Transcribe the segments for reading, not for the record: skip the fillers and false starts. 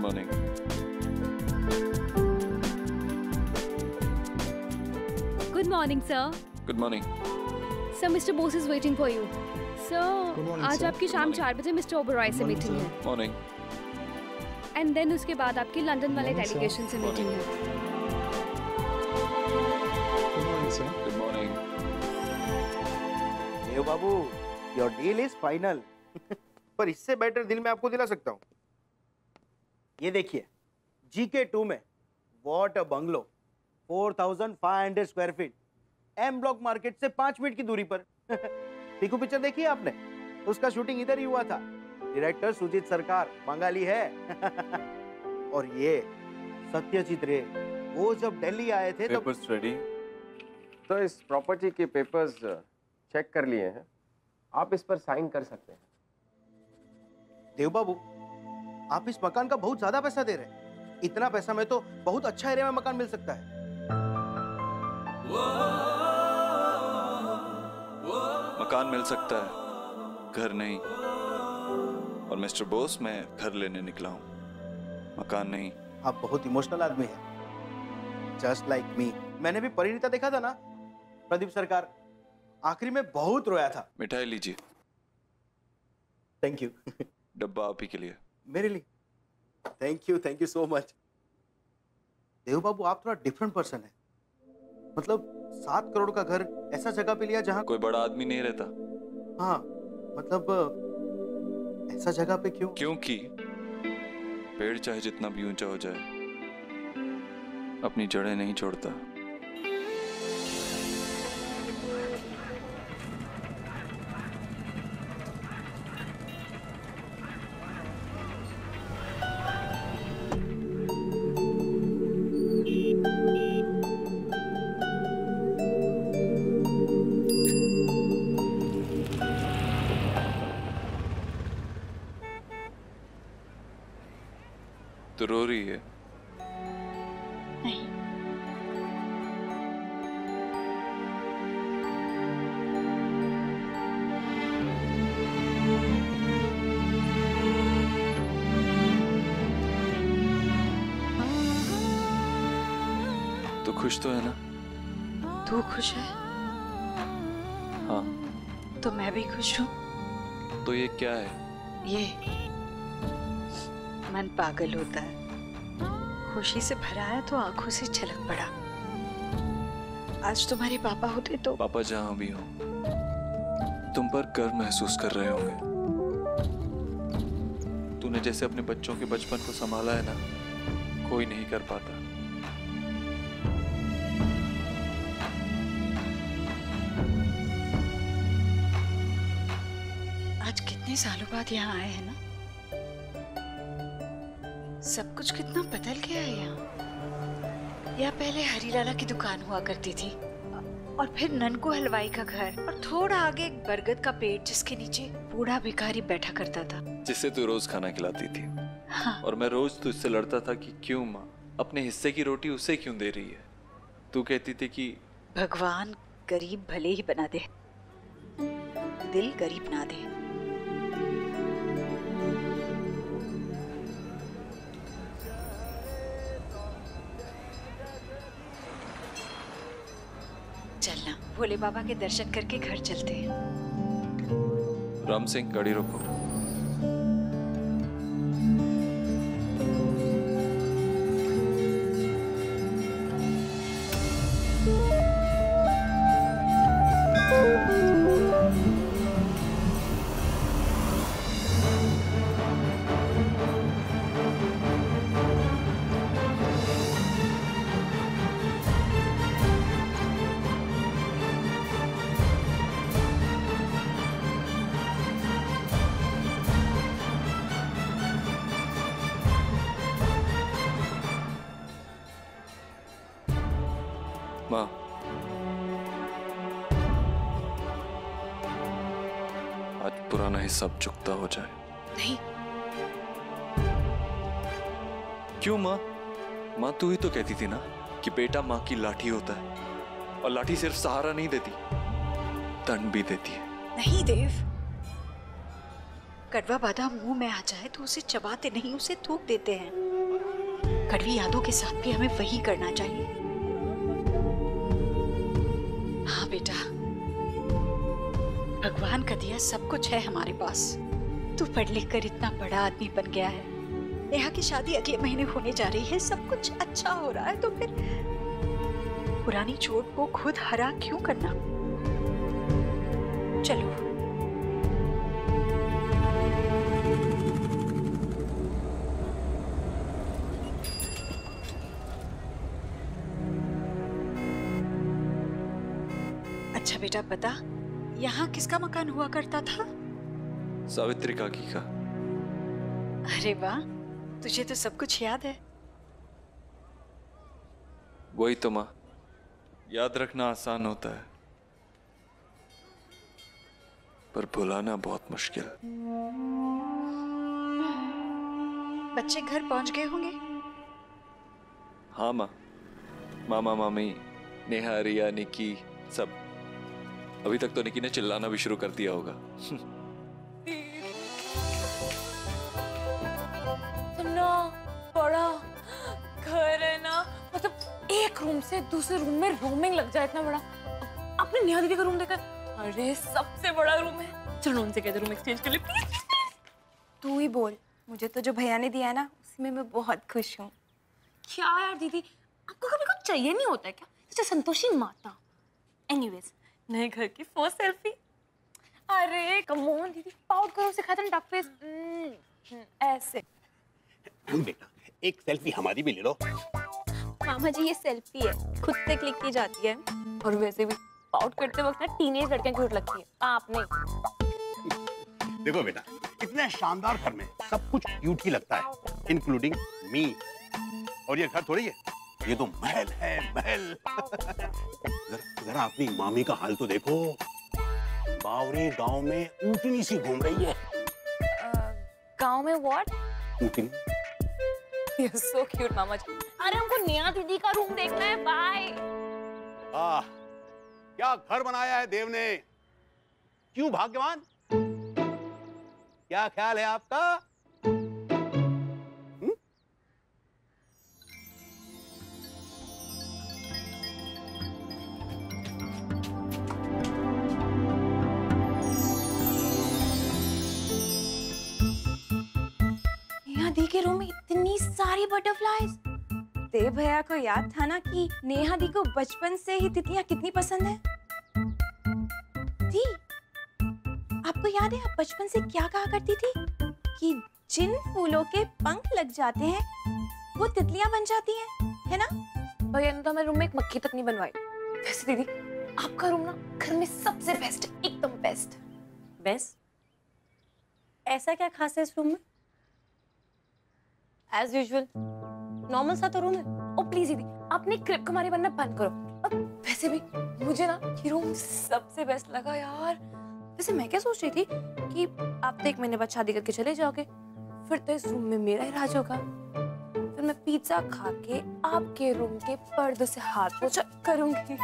Morning. Good morning sir. Good morning. Sir mister Bose is waiting for you. Sir आज आपकी शाम 4 बजे mister Oberoi से मीटिंग है। मॉर्निंग। एंड देन उसके बाद आपकी लंदन वाले डेलीगेशन से मीटिंग है। Good morning. Dev babu, your deal is final. पर इससे बेटर डील मैं आपको दिला सकता हूँ। ये देखिए, GK2 में what a bungalow, 4500 square feet, M block market से 5 मिनट की दूरी पर। पीकू पिक्चर देखी है आपने? उसका शूटिंग इधर ही हुआ था। डायरेक्टर सुजीत सरकार बंगाली है। और ये सत्यजीत रे, वो जब दिल्ली आए थे तब। Papers ready? तो इस प्रॉपर्टी के पेपर्स चेक कर लिए हैं, आप इस पर साइन कर सकते हैं। देव बाबू, आप इस मकान का बहुत ज्यादा पैसा दे रहे हैं। इतना पैसा में तो बहुत अच्छा एरिया में मकान मिल सकता है। मकान मिल सकता है, घर नहीं। और मिस्टर बोस, मैं घर लेने निकला हूँ, मकान नहीं। आप बहुत इमोशनल आदमी हैं, जस्ट लाइक मी। मैंने भी परिणीता देखा था ना, प्रदीप सरकार, आखिरी में बहुत रोया था। मिठाई लीजिए। Thank you. डब्बा आप ही के लिए। मेरे लिए? Thank you so much. Dev babu, आप थोड़ा डिफरेंट पर्सन है। मतलब 7 करोड़ का घर ऐसा जगह पे लिया जहाँ कोई बड़ा आदमी नहीं रहता। हाँ, मतलब ऐसा जगह पे क्यों? क्योंकि पेड़ चाहे जितना भी ऊंचा हो जाए, अपनी जड़ें नहीं छोड़ता। तो रो रही है? नहीं। तो खुश तो है ना? तू खुश है? हाँ। तो मैं भी खुश हूँ। तो ये क्या है? ये मन पागल होता है, खुशी से भरा है तो आंखों से झलक पड़ा। आज तुम्हारे पापा होते तो। पापा जहां भी हो, तुम पर गर्व महसूस कर रहे होंगे। तूने जैसे अपने बच्चों के बचपन को संभाला है ना, कोई नहीं कर पाता। आज कितने सालों बाद यहाँ आए हैं ना, सब कुछ कितना बदल गया है यहाँ। यहाँ पहले हरीलाला की दुकान हुआ करती थी, और फिर ननकू हलवाई का घर, और थोड़ा आगे एक बरगद का पेड़ जिसके नीचे बूढ़ा भिखारी बैठा करता था, जिससे तू रोज खाना खिलाती थी। हाँ। और मैं रोज तुझसे लड़ता था कि क्यों माँ अपने हिस्से की रोटी उसे क्यों दे रही है। तू कहती थी कि भगवान गरीब भले ही बना दे, दिल गरीब ना दे। चलना, भोले बाबा के दर्शन करके घर चलते हैं। राम सिंह, गाड़ी रोको। माँ, आज पुराना हिसाब चुकता हो जाए। नहीं। क्यों माँ? माँ तू ही तो कहती थी ना कि बेटा माँ की लाठी होता है, और लाठी सिर्फ सहारा नहीं देती, दंड भी देती है। नहीं देव, कड़वा बादाम मुंह में आ जाए तो उसे चबाते नहीं, उसे थूक देते हैं। कड़वी यादों के साथ भी हमें वही करना चाहिए। हाँ बेटा, भगवान का दिया सब कुछ है हमारे पास। तू पढ़ लिख कर इतना बड़ा आदमी बन गया है, नेहा की शादी अगले महीने होने जा रही है, सब कुछ अच्छा हो रहा है, तो फिर पुरानी चोट को खुद हरा क्यों करना। चलो अच्छा बेटा, पता यहाँ किसका मकान हुआ करता था? सावित्री काकी का। अरे वाह, तुझे तो सब कुछ याद है। वही तो माँ, याद रखना आसान होता है पर भुलाना बहुत मुश्किल। बच्चे घर पहुंच गए होंगे? हाँ माँ, मामा मामी, नेहा, रिया, निकी सब। अभी तक तो निकी ने चिल्लाना भी शुरू कर दिया होगा। इतना बड़ा घर है ना, मतलब एक रूम से दूसरे रूम में रोमिंग लग जाए, इतना बड़ा। आपने नेहा दीदी का रूम देखा? अरे सबसे बड़ा रूम है। चलो उनसे कहते रूम एक्सचेंज कर ले प्लीज। तू ही बोल, मुझे तो जो भैया ने दिया है ना उसमें मैं बहुत खुश हूँ। क्या यार दीदी, आपको कभी कुछ चाहिए नहीं होता है क्या? जैसे संतोषी माता। एनीवेज, नए घर की फर्स्ट सेल्फी। अरे कम ऑन दीदी, पाउट करो, सिखाते हैं डक फेस। ऐसे। बेटा एक सेल्फी हमारी भी ले लो। मामा जी ये सेल्फी है, खुद से क्लिक की जाती है। और वैसे भी पाउट करते वक्त ना टीनेज लड़कियां क्यूट लगती है, आप नहीं। देखो बेटा, इतने शानदार घर में सब कुछ क्यूट ही लगता है, इंक्लूडिंग मी। और ये घर थोड़ी है, ये तो महल है, महल। जरा अपनी मामी का हाल तो देखो, बावरी गांव में ऊँटनी सी घूम रही है। गांव में व्हाट? ऊँटनी। You're so cute मामा जी। अरे हमको नेहा दीदी का रूम देखना है, बाय। क्या घर बनाया है देव ने, क्यों भाग्यवान। क्या ख्याल है आपका? नेहा दी के रूम में इतनी सारी बटरफ्लाईज। देव भैया को याद था ना कि नेहा दी को बचपन से ही तितलियां कितनी पसंद है। दी, आपको याद है आप बचपन से क्या कहा करती थी कि जिन फूलों के पंख लग जाते हैं वो तितलियां बन जाती हैं, है ना? भैया ने तो हमारे रूम में एक मक्खी तक नहीं बनवाई। वैसे दीदी, आपका रूम ना घर में सबसे बेस्ट है, एकदम बेस्ट। बेस्ट? ऐसा क्या खास है इस रूम में? एज यूजुअल नॉर्मल सा तो रूम है। ओ प्लीज दीदी, आपने क्रिप कुमारी बनना बंद करो। अब वैसे भी मुझे ना ये रूम सबसे बेस्ट लगा यार। वैसे मैं क्या सोच रही थी कि आप तो 1 महीने बाद शादी करके चले जाओगे, फिर तो इस रूम में मेरा ही राज होगा। फिर मैं पिज्जा खा के आपके रूम के पर्दों से हाथ पोछा करूंगी,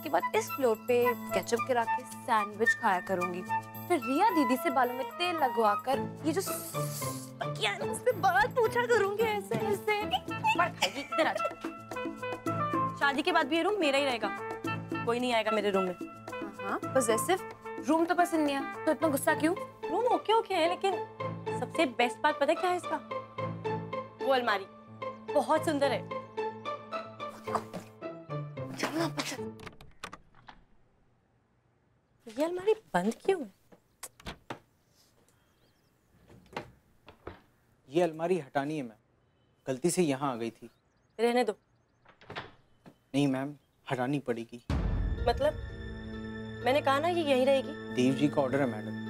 के बाद इस फ्लोर पे केचप गिरा के सैंडविच खाया करूंगी। फिर रिया दीदी से बालों में तेल लगवाकर ये जो तकिया है उससे बाल पूछा करूंगी, ऐसे ऐसे। इधर आ जा। शादी के बाद भी ये रूम मेरा ही रहेगा, कोई नहीं आएगा मेरे रूम में। हाँ, पॉसेसिव। रूम तो पसंद नहीं है तो इतना गुस्सा क्यों? रूम ओके ओके है, लेकिन सबसे बेस्ट बात पता है क्या है इसका? वो अलमारी बहुत सुंदर है। चलो ना पसंद। ये अलमारी बंद क्यों है? ये अलमारी हटानी है मैम, गलती से यहाँ आ गई थी। रहने दो। नहीं मैम, हटानी पड़ेगी। मतलब मैंने कहा ना ये यहीं रहेगी। देव जी का ऑर्डर है मैडम।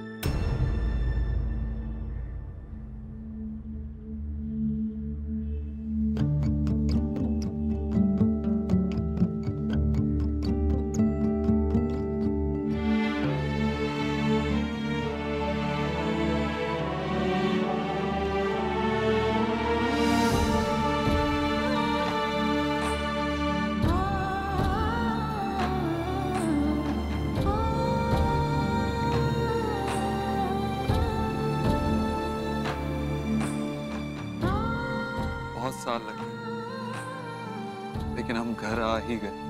लेकिन हम घर आ ही गए।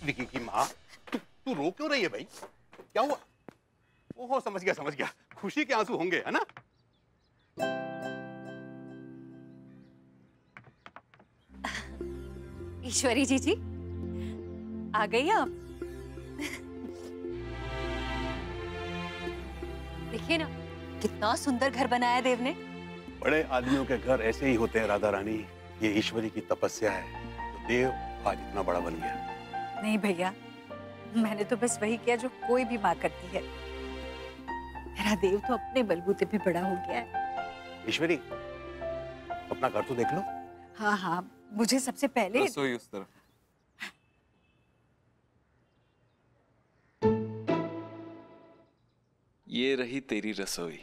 विकी की माँ, तू रो क्यों रही है भाई? क्या हुआ? ओहो, समझ गया। खुशी के आंसू होंगे, है ना? ईश्वरी जी आ गई आप। देखिए ना कितना सुंदर घर बनाया देव ने। बड़े आदमियों के घर ऐसे ही होते हैं राधा रानी। ये ईश्वरी की तपस्या है तो देव आज इतना बड़ा बन गया। नहीं भैया, मैंने तो बस वही किया जो कोई भी माँ करती है। मेरा देव तो अपने बलबूते पे बड़ा हो गया है। ईश्वरी, अपना घर तो देख लो। हाँ, मुझे सबसे पहले रसोई उस तरफ। ये रही तेरी रसोई।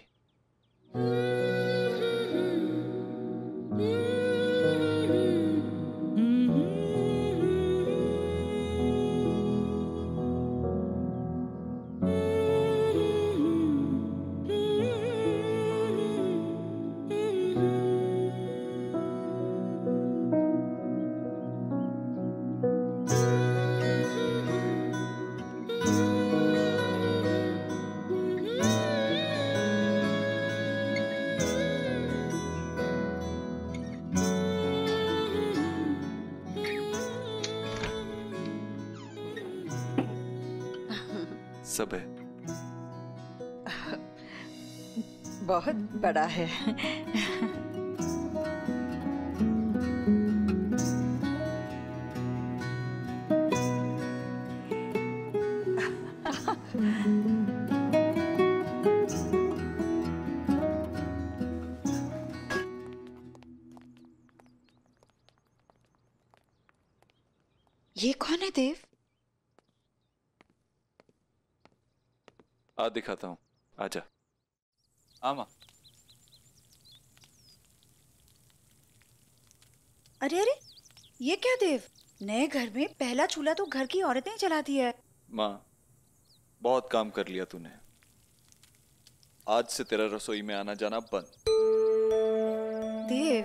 सब है। बहुत बड़ा है। ये कौन है देव? आ दिखाता हूँ, आजा। आमा। अरे ये क्या देव? नए घर में पहला चूल्हा तो घर की औरतें ही चलाती है। माँ, बहुत काम कर लिया तूने। आज से तेरा रसोई में आना जाना बंद। देव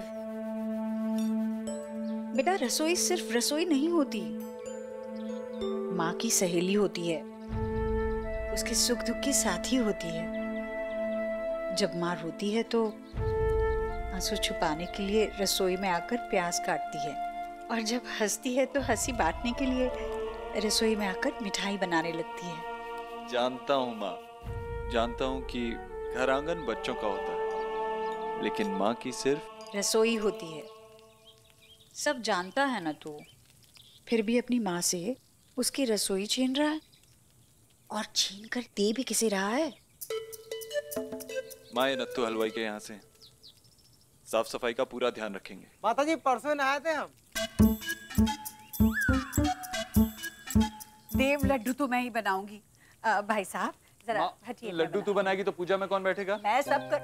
बेटा, रसोई सिर्फ रसोई नहीं होती, माँ की सहेली होती है, उसके सुख दुख की साथी होती है। जब माँ रोती है तो आंसू छुपाने के लिए रसोई में आकर प्याज काटती है, और जब हंसती है तो हंसी बांटने के लिए रसोई में आकर मिठाई बनाने लगती है। जानता हूँ माँ, जानता हूँ कि घर आंगन बच्चों का होता है, लेकिन माँ की सिर्फ रसोई होती है। सब जानता है ना तू, फिर भी अपनी माँ से उसकी रसोई छीन रहा है, और छीन कर दे भी किसे रहा है? माँ, ये नत्थु हलवाई के यहाँ से साफ सफाई का पूरा ध्यान रखेंगे। माताजी, परसों नहाए थे हम। देव, लड्डू तो मैं ही बनाऊंगी। भाई साहब जरा हटिए। लड्डू तू बनाएगी तो पूजा में कौन बैठेगा? मैं सब कर।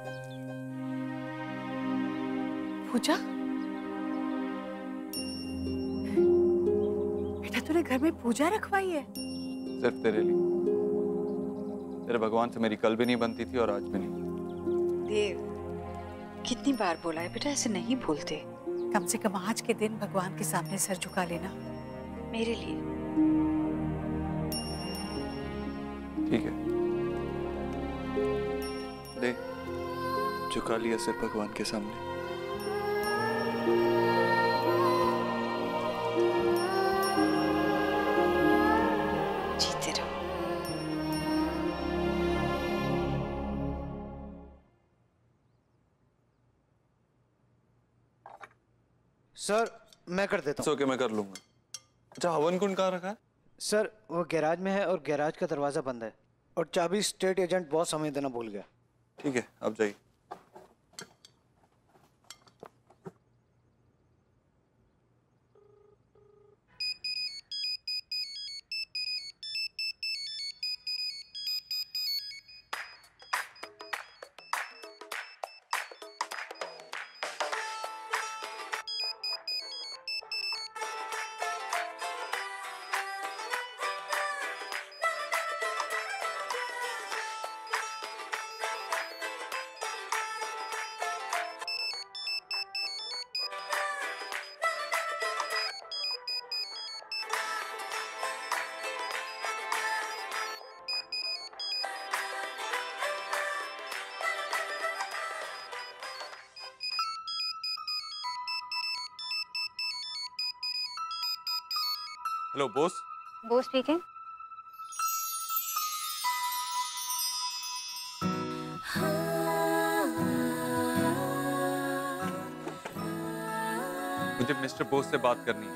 पूजा? बेटा, तूने घर में पूजा रखवाई है? सिर्फ तेरे लिए। तेरे भगवान से मेरी कल भी नहीं बनती थी और आज भी नहीं। देव, कितनी बार बोला है बेटा, ऐसे नहीं बोलते। कम से कम आज के दिन भगवान के सामने सर झुका लेना मेरे लिए। ठीक है, ले, झुका लिया सिर भगवान के सामने। जीते रहो। सर, मैं कर देता हूँ। ओके, मैं कर लूंगा। अच्छा, हवन कुंड कहाँ रखा है? सर वो गैराज में है और गैराज का दरवाजा बंद है और चाबी स्टेट एजेंट बहुत समय देना भूल गया। ठीक है, आप जाइए। Hello boss. Boss speaking. मुझे मिस्टर बोस से बात करनी है।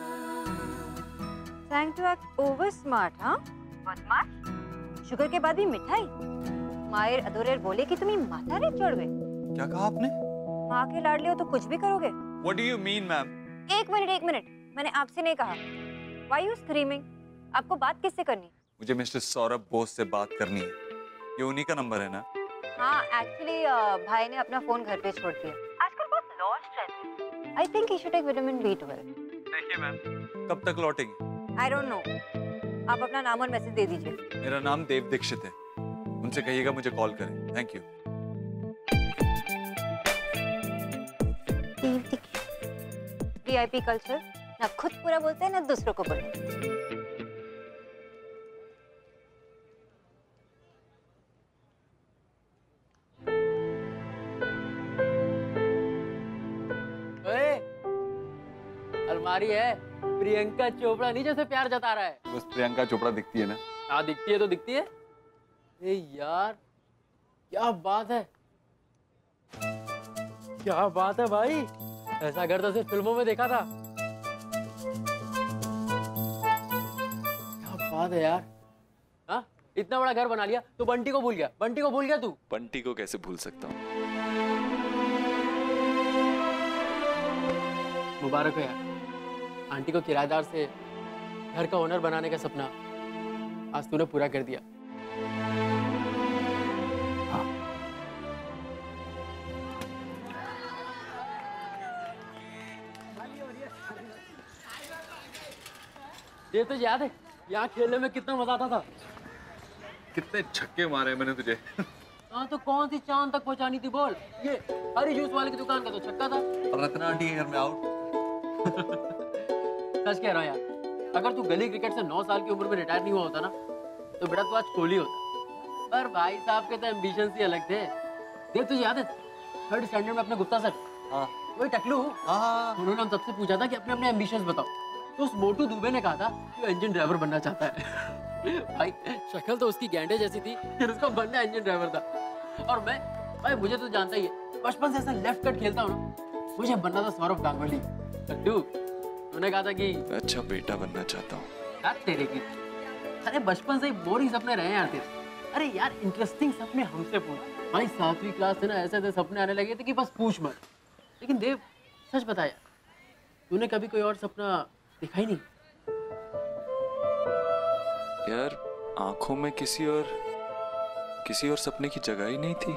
Trying to act over smart, हाँ? बदमाश? शुगर के बाद भी मिठाई? मायर अधूरेर बोले कि तुम्हें माथा रे चढ़ गए। क्या कहा आपने? माँ के लाडले हो तो कुछ भी करोगे। What do you mean, ma'am? एक मिनट, मैंने आपसे नहीं कहा। Why you screaming? आपको बात किससे करनी? मुझे मिस्टर सौरभ बोस से बात करनी है। ये उन्हीं का नंबर है ना? हाँ, एक्चुअली भाई ने अपना फोन घर पे छोड़ दिया। आजकल बहुत लॉस्ट रहते हैं। I think he should take vitamin B12. देखिए मैम, कब तक लौटेंगे? I don't know. आप अपना नाम और मैसेज दे दीजिए। मेरा नाम देव दीक्षित है। उनसे कहिएगा मुझे कॉल करें। Thank you. VIP कल्चर, ना खुद पूरा बोलते हैं ना दूसरों को बोलते हैं। अलमारी है, प्रियंका चोपड़ा नहीं जैसे प्यार जता रहा है। बस प्रियंका चोपड़ा दिखती है ना? हाँ दिखती है तो दिखती है। ए यार क्या बात है, क्या बात है भाई, ऐसा घर तो सिर्फ फिल्मों में देखा था। क्या बात है यार। हाँ इतना बड़ा घर बना लिया तो बंटी को भूल गया। बंटी को भूल गया तू? बंटी को कैसे भूल सकता हूँ। मुबारक हो यार, आंटी को किराएदार से घर का ओनर बनाने का सपना आज तूने पूरा कर दिया। हाँ। ये तो याद है यहाँ खेलने में कितना मजा आता था। कितने छक्के मारे मैंने तुझे। हाँ तो कौन सी चांद तक पहुंचानी थी बोल। ये हरी जूस वाले की दुकान का तो छक्का था। रत्ना आंटी के घर में आउट। सच कह रहा हूँ यार, अगर तू गली क्रिकेट से 9 साल की उम्र में रिटायर नहीं हुआ होता ना तो बेटा तू आज कोहली होता। पर भाई साहब के तो एम्बिशन ही अलग थे। देख तुझे याद है 3rd स्टैंडर्ड में अपने गुप्ता सर, हाँ वही टकलू, हाँ उन्होंने हम सबसे पूछा था कि अपने अपने एम्बिशंस बताओ, तो उस मोटू दुबे ने कहा था कि वो इंजन ड्राइवर बनना चाहता है। भाई शक्ल तो उसकी गैंडे जैसी थी, फिर उसको बनना इंजन ड्राइवर था। और मैं भाई मुझे तो जानता ही है, बचपन से ऐसा लेफ्ट कट खेलता हूँ ना, मुझे बनना था सौरभ गांगुली। तूने कहा था कि अच्छा बेटा बनना चाहता हूँ। यार तेरे की, अरे बचपन से ही बोरिंग सपने रहे यार तेरे। अरे यार इंटरेस्टिंग सपने हमसे पूछ। भाई 7वीं क्लास से ना ऐसे ऐसे सपने आने लगे थे कि बस पूछ मत। लेकिन देव सच बता यार, तूने कभी कोई और सपना देखा ही नहीं? यार आंखों में किसी और सपने की जगह ही नहीं थी।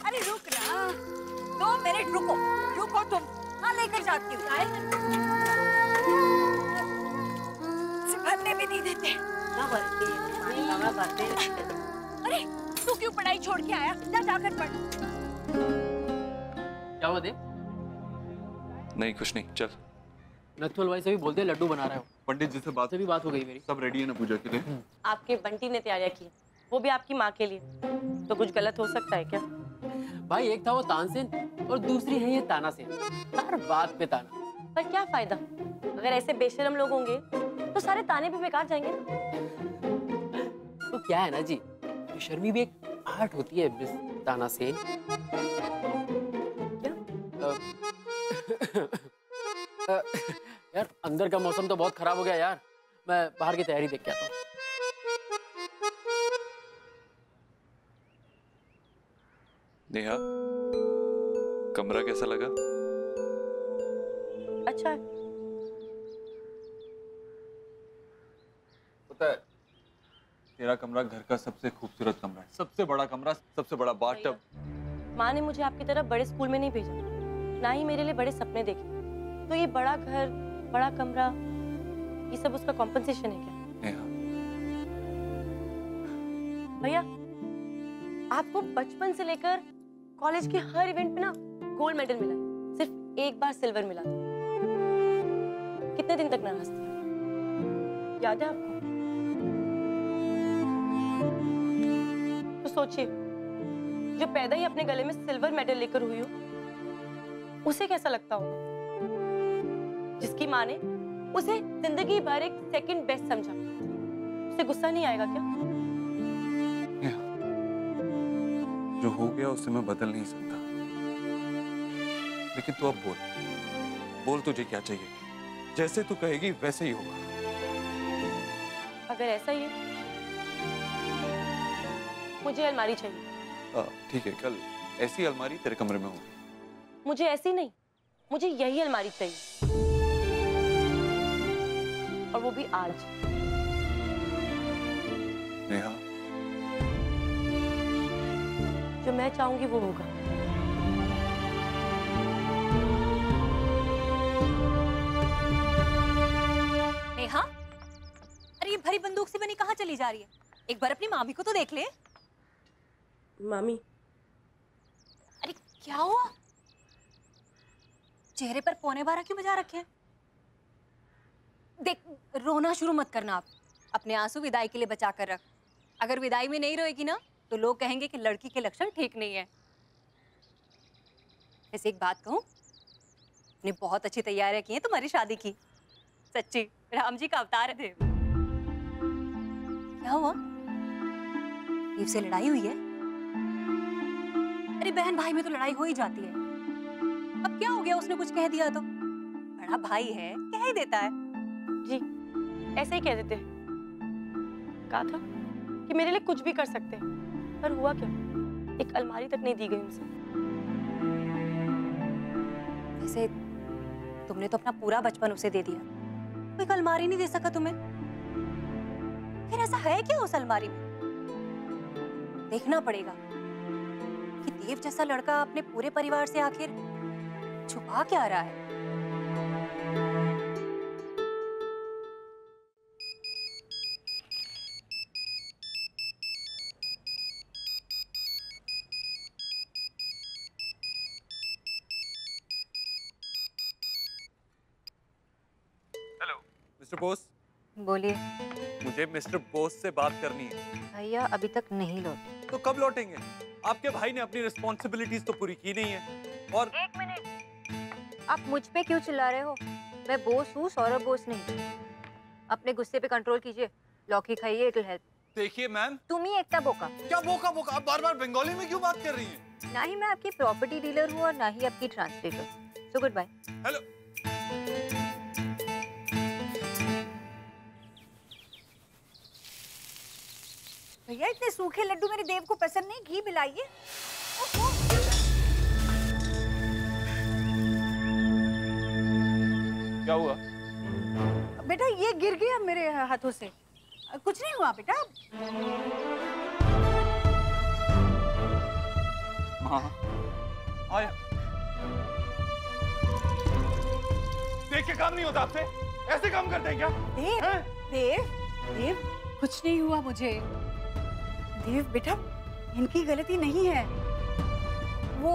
अरे रुक ना, 2 मिनट रुको तुम। हाँ लेकर जाती हूँ। भरने भी नहीं देते। अरे तू क्यों पढ़ाई छोड़ के आया? जा जाकर पढ़। क्या हुआ देव? नहीं कुछ नहीं, चल। नथु हलवाई से भी बोलते लड्डू बना रहे हो। पंडित जी से बात हो गई मेरी। सब रेडी है ना पूजा के लिए? आपके बंटी ने तैयारियां की, वो भी आपकी माँ के लिए, तो कुछ गलत हो सकता है क्या? भाई एक था वो तानसेन और दूसरी है ये तानासेन, हर बात पे ताना। पर क्या फायदा, अगर ऐसे बेशरम लोग होंगे तो सारे ताने भी बेकार जाएंगे ना। तो क्या है ना जी, शर्मी भी एक आर्ट होती है मिस तानासेन। क्या? यार अंदर का मौसम तो बहुत खराब हो गया यार, मैं बाहर की तैयारी देख के आता हूँ। नेहा, कमरा कैसा लगा? अच्छा है। पता है, तेरा कमरा घर का सबसे खूबसूरत कमरा है, सबसे बड़ा कमरा, सबसे बड़ा बाथटब। माँ ने मुझे आपकी तरह बड़े स्कूल में नहीं भेजा, ना ही मेरे लिए बड़े सपने देखे। तो ये बड़ा घर, बड़ा कमरा, ये सब उसका कॉम्पनसेशन है क्या? भैया, आपको बचपन से लेकर कॉलेज के हर इवेंट में ना गोल्ड मेडल मिला है, सिर्फ एक बार सिल्वर मिला था। कितने दिन तक नाराज थे? याद है आपको? तो सोचिए, जो पैदा ही अपने गले में सिल्वर मेडल लेकर हुई हो, उसे कैसा लगता होगा? जिसकी माँ ने उसे जिंदगी भर एक सेकंड बेस्ट समझा, उसे गुस्सा नहीं आएगा क्या? जो हो गया उसे मैं बदल नहीं सकता, लेकिन तू अब बोल तुझे क्या चाहिए? जैसे तू कहेगी वैसे ही होगा। अगर ऐसा ही है, मुझे अलमारी चाहिए। ठीक है, कल ऐसी अलमारी तेरे कमरे में होगी। मुझे ऐसी नहीं, मुझे यही अलमारी चाहिए, और वो भी आज। नेहा, जो मैं चाहूंगी वो होगा। नेहा, अरे ये भरी बंदूक से बनी कहाँ चली जा रही है? एक बार अपनी मामी को तो देख ले। मामी, अरे क्या हुआ? चेहरे पर पौने 12 क्यों बजा रखे हैं? देख, रोना शुरू मत करना आप। अपने आंसू विदाई के लिए बचा कर रख। अगर विदाई में नहीं रोएगी ना तो लोग कहेंगे कि लड़की के लक्षण ठीक नहीं है। ऐसे एक बात कहूं, ने बहुत अच्छी तैयारियां की हैं तुम्हारी शादी की। सच्ची राम जी का अवतार है देव। क्या हुआ? देव से लड़ाई हुई है? अरे बहन भाई में तो लड़ाई हो ही जाती है। अब क्या हो गया, उसने कुछ कह दिया तो? बड़ा भाई है, कह ही देता है। जी, ऐसे ही कह देते हैं। कहा था कि मेरे लिए कुछ भी कर सकते हैं, पर हुआ क्या? एक अलमारी तक नहीं दी गई उनसे। वैसे तुमने तो अपना पूरा बचपन उसे दे दिया, कोई अलमारी नहीं दे सका तुम्हें? फिर ऐसा है क्या उस अलमारी में? देखना पड़ेगा कि देव जैसा लड़का अपने पूरे परिवार से आखिर छुपा क्या रहा है। मिस्टर बोस, बोलिए। मुझे मिस्टर बोस से बात करनी है। भैया अभी तक नहीं लौटे। तो कब लौटेंगे? आपके भाई ने अपनी रिस्पॉन्सिबिलिटीज तो पूरी की नहीं है। और एक मिनट, आप मुझ पे क्यों चिल्ला रहे हो? मैं बोस हूँ, सौरभ बोस नहीं। अपने गुस्से पे कंट्रोल कीजिए। लौकी खाइए, इट विल हेल्प। देखिए मैम, तुम ही एकता बोका। क्या बोका बोका? आप बार बार बंगाली में क्यों बात कर रही हैं? ना ही मैं आपकी प्रॉपर्टी डीलर हूँ और ना ही आपकी translator. So good bye. Hello. भैया इतने सूखे लड्डू मेरे देव को पसंद नहीं, घी मिलाइए। क्या हुआ? बेटा ये गिर गया मेरे हाथों से। कुछ नहीं हुआ बेटा। हाँ, आया। देख के काम नहीं होता आपसे? ऐसे काम करते हैं क्या? देव, देव, देव, कुछ नहीं हुआ मुझे। देव बेटा, इनकी गलती नहीं है। वो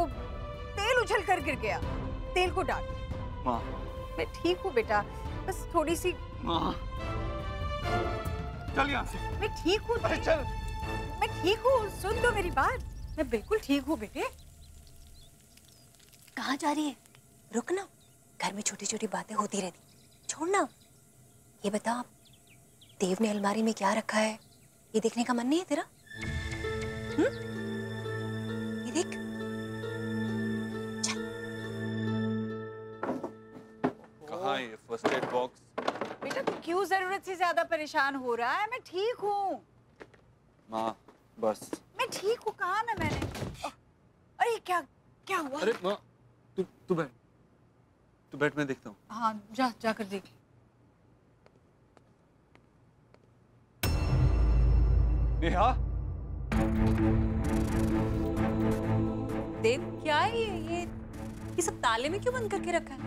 तेल उछल कर गिर गया। तेल को डाल। माँ, मैं ठीक हूँ बेटा, बस थोड़ी सी। माँ, चल यहाँ से। मैं ठीक हूँ। अरे चल। मैं ठीक हूँ, सुन दो मेरी बात। मैं बिल्कुल ठीक हूँ बेटे। कहाँ जा रही है? रुक ना, घर में छोटी छोटी बातें होती रहती, छोड़ना। ये बता, देव ने अलमारी में क्या रखा है ये देखने का मन नहीं है तेरा? ये देख। कहाँ है ये फर्स्ट एड बॉक्स? बेटा तू क्यों जरूरत से ज्यादा परेशान हो रहा है? मैं ठीक हूँ। माँ बस। मैं ठीक हूँ, कहा ना मैंने। अरे क्या क्या हुआ? अरे माँ तू बैठ, तू बैठ, मैं देखता हूँ। हाँ जाकर देख। नेहा। देव क्या है ये सब ताले में क्यों बंद करके रखा है?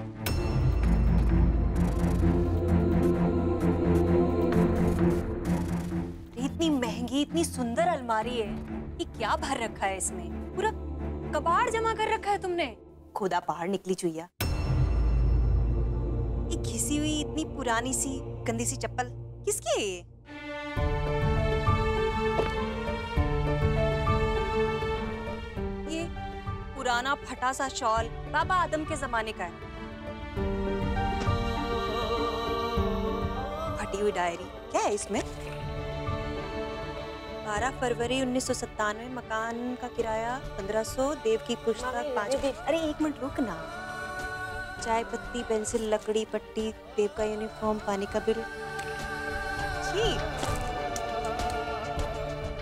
इतनी महंगी इतनी सुंदर अलमारी है, ये क्या भर रखा है इसमें? पूरा कबाड़ जमा कर रखा है तुमने। खुदा पहाड़ निकली चुईया। ये घिसी हुई इतनी पुरानी सी गंदी सी चप्पल किसकी है ये? ये पुराना फटा सा शॉल बाबा आदम के जमाने का है। फटी हुई डायरी क्या है इसमें? 12 फरवरी 1997, मकान का किराया 1500, देव की पुस्तक 5। अरे एक मिनट रुक ना। चाय पत्ती, पेंसिल, लकड़ी, पट्टी, देव का यूनिफॉर्म, पानी का बिल।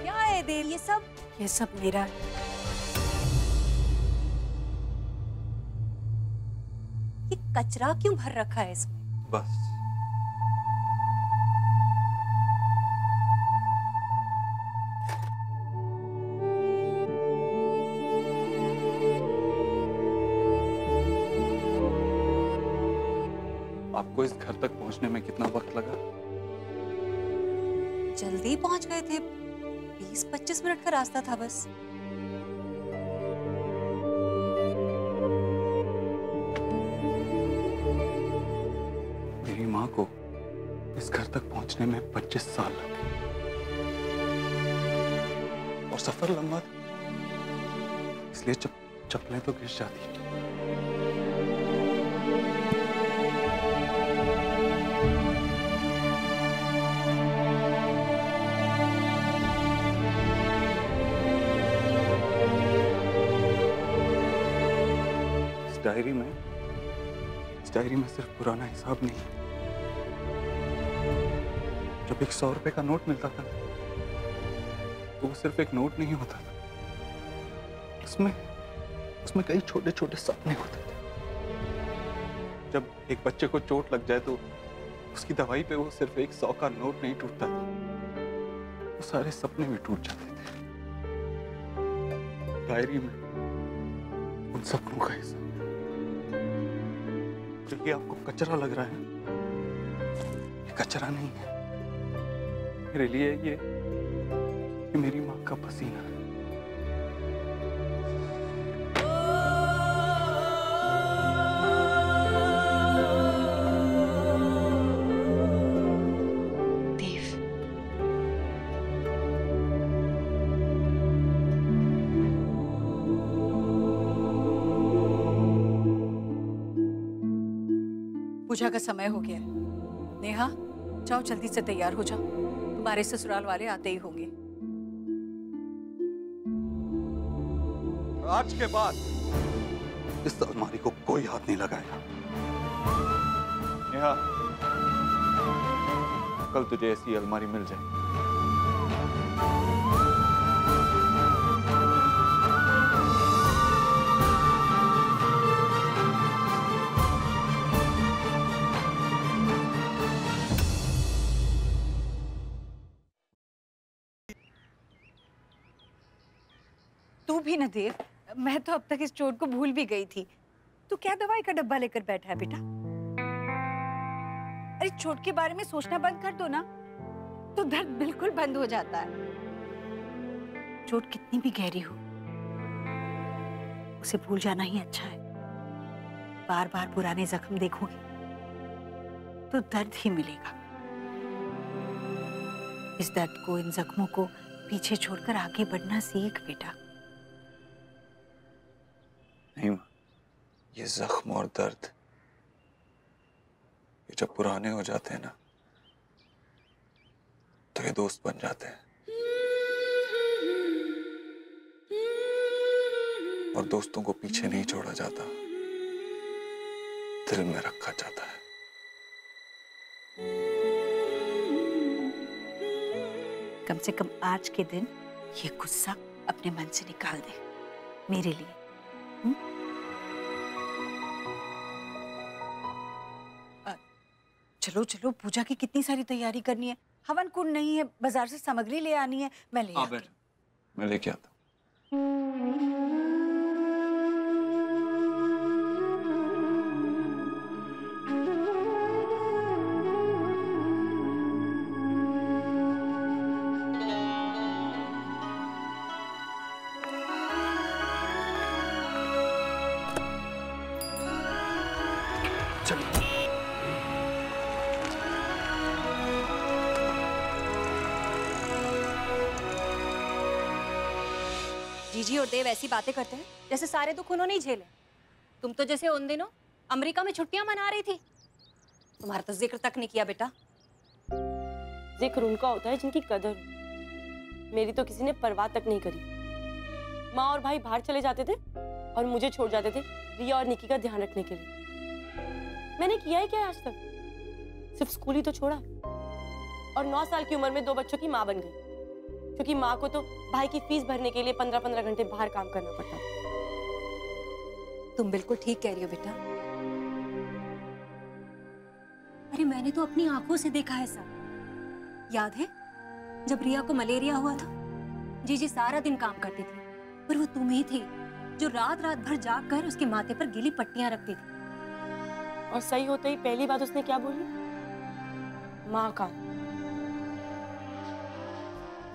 क्या है देव ये सब? ये सब मेरा है। ये कचरा क्यों भर रखा है इसमें? बस आपको इस घर तक पहुंचने में कितना वक्त लगा? जल्दी पहुंच गए थे, 20-25 मिनट का रास्ता था बस। मेरी माँ को इस घर तक पहुंचने में 25 साल लगे और सफर लंबा था, इसलिए चप्पलें तो घिस जाती। इस डायरी में सिर्फ पुराना हिसाब नहीं है। जब एक 100 रुपए का नोट मिलता था तो वो सिर्फ एक नोट नहीं होता था, उसमें कई छोटे छोटे सपने होते थे। जब एक बच्चे को चोट लग जाए तो उसकी दवाई पे वो सिर्फ एक 100 का नोट नहीं टूटता था, वो सारे सपने भी टूट जाते थे। डायरी में उन सपनों का हिस्सा। ये आपको कचरा लग रहा है, ये कचरा नहीं है। मेरे लिए ये मेरी माँ का पसीना है। पूजा का समय हो गया है। नेहा जाओ जल्दी से तैयार हो जाओ, तुम्हारे ससुराल वाले आते ही होंगे। आज के बाद इस अलमारी को कोई हाथ नहीं लगाएगा। नेहा, कल तुझे ऐसी अलमारी मिल जाएगी। तू भी न देव, मैं तो अब तक इस चोट को भूल भी गई थी। तू क्या दवाई का डब्बा लेकर बैठा है बेटा? अरे चोट के बारे में सोचना बंद कर दो ना, तो दर्द बिल्कुल बंद हो जाता है। चोट कितनी भी गहरी हो, उसे भूल जाना ही अच्छा है। बार बार पुराने जख्म देखोगे तो दर्द ही मिलेगा। इस दर्द को, इन जख्मों को पीछे छोड़कर आगे बढ़ना सीख बेटा। नहीं माँ, ये जख्म और दर्द ये जब पुराने हो जाते हैं ना, तो ये दोस्त बन जाते हैं और दोस्तों को पीछे नहीं छोड़ा जाता, दिल में रखा जाता है। कम से कम आज के दिन ये गुस्सा अपने मन से निकाल दे मेरे लिए। चलो चलो, पूजा की कितनी सारी तैयारी करनी है। हवन कुंड नहीं है, बाजार से सामग्री ले आनी है, मैं ले आती हूँ। मैं लेके आता हूँ। जीजी और देव ऐसी बातें करते हैं जैसे सारे दुख उन्होंने ही झेले। तुम तो जैसे उन दिनों अमेरिका में छुट्टियां मना रही थी, तुम्हारा तो जिक्र तक नहीं किया बेटा। जिक्र उनका होता है जिनकी कदर हो। मेरी तो किसी ने परवाह तक नहीं करी। माँ और भाई बाहर चले जाते थे और मुझे छोड़ जाते थे रिया और निकी का ध्यान रखने के लिए। मैंने किया है क्या आज तक? सिर्फ स्कूल ही तो छोड़ा और 9 साल की उम्र में 2 बच्चों की माँ बन गई, क्योंकि माँ को तो भाई की फीस भरने के लिए 15-15 घंटे बाहर काम करना पड़ता था। तुम बिल्कुल ठीक कह रही हो बेटा। अरे मैंने तो अपनी आंखों से देखा है सब। याद है जब रिया को मलेरिया हुआ था, जीजी सारा दिन काम करती थी, पर वो तुम ही थी जो रात रात भर जाग कर उसके माथे पर गीली पट्टियां रखती थी। और सही होते ही पहली बात उसने क्या बोली? माँ का।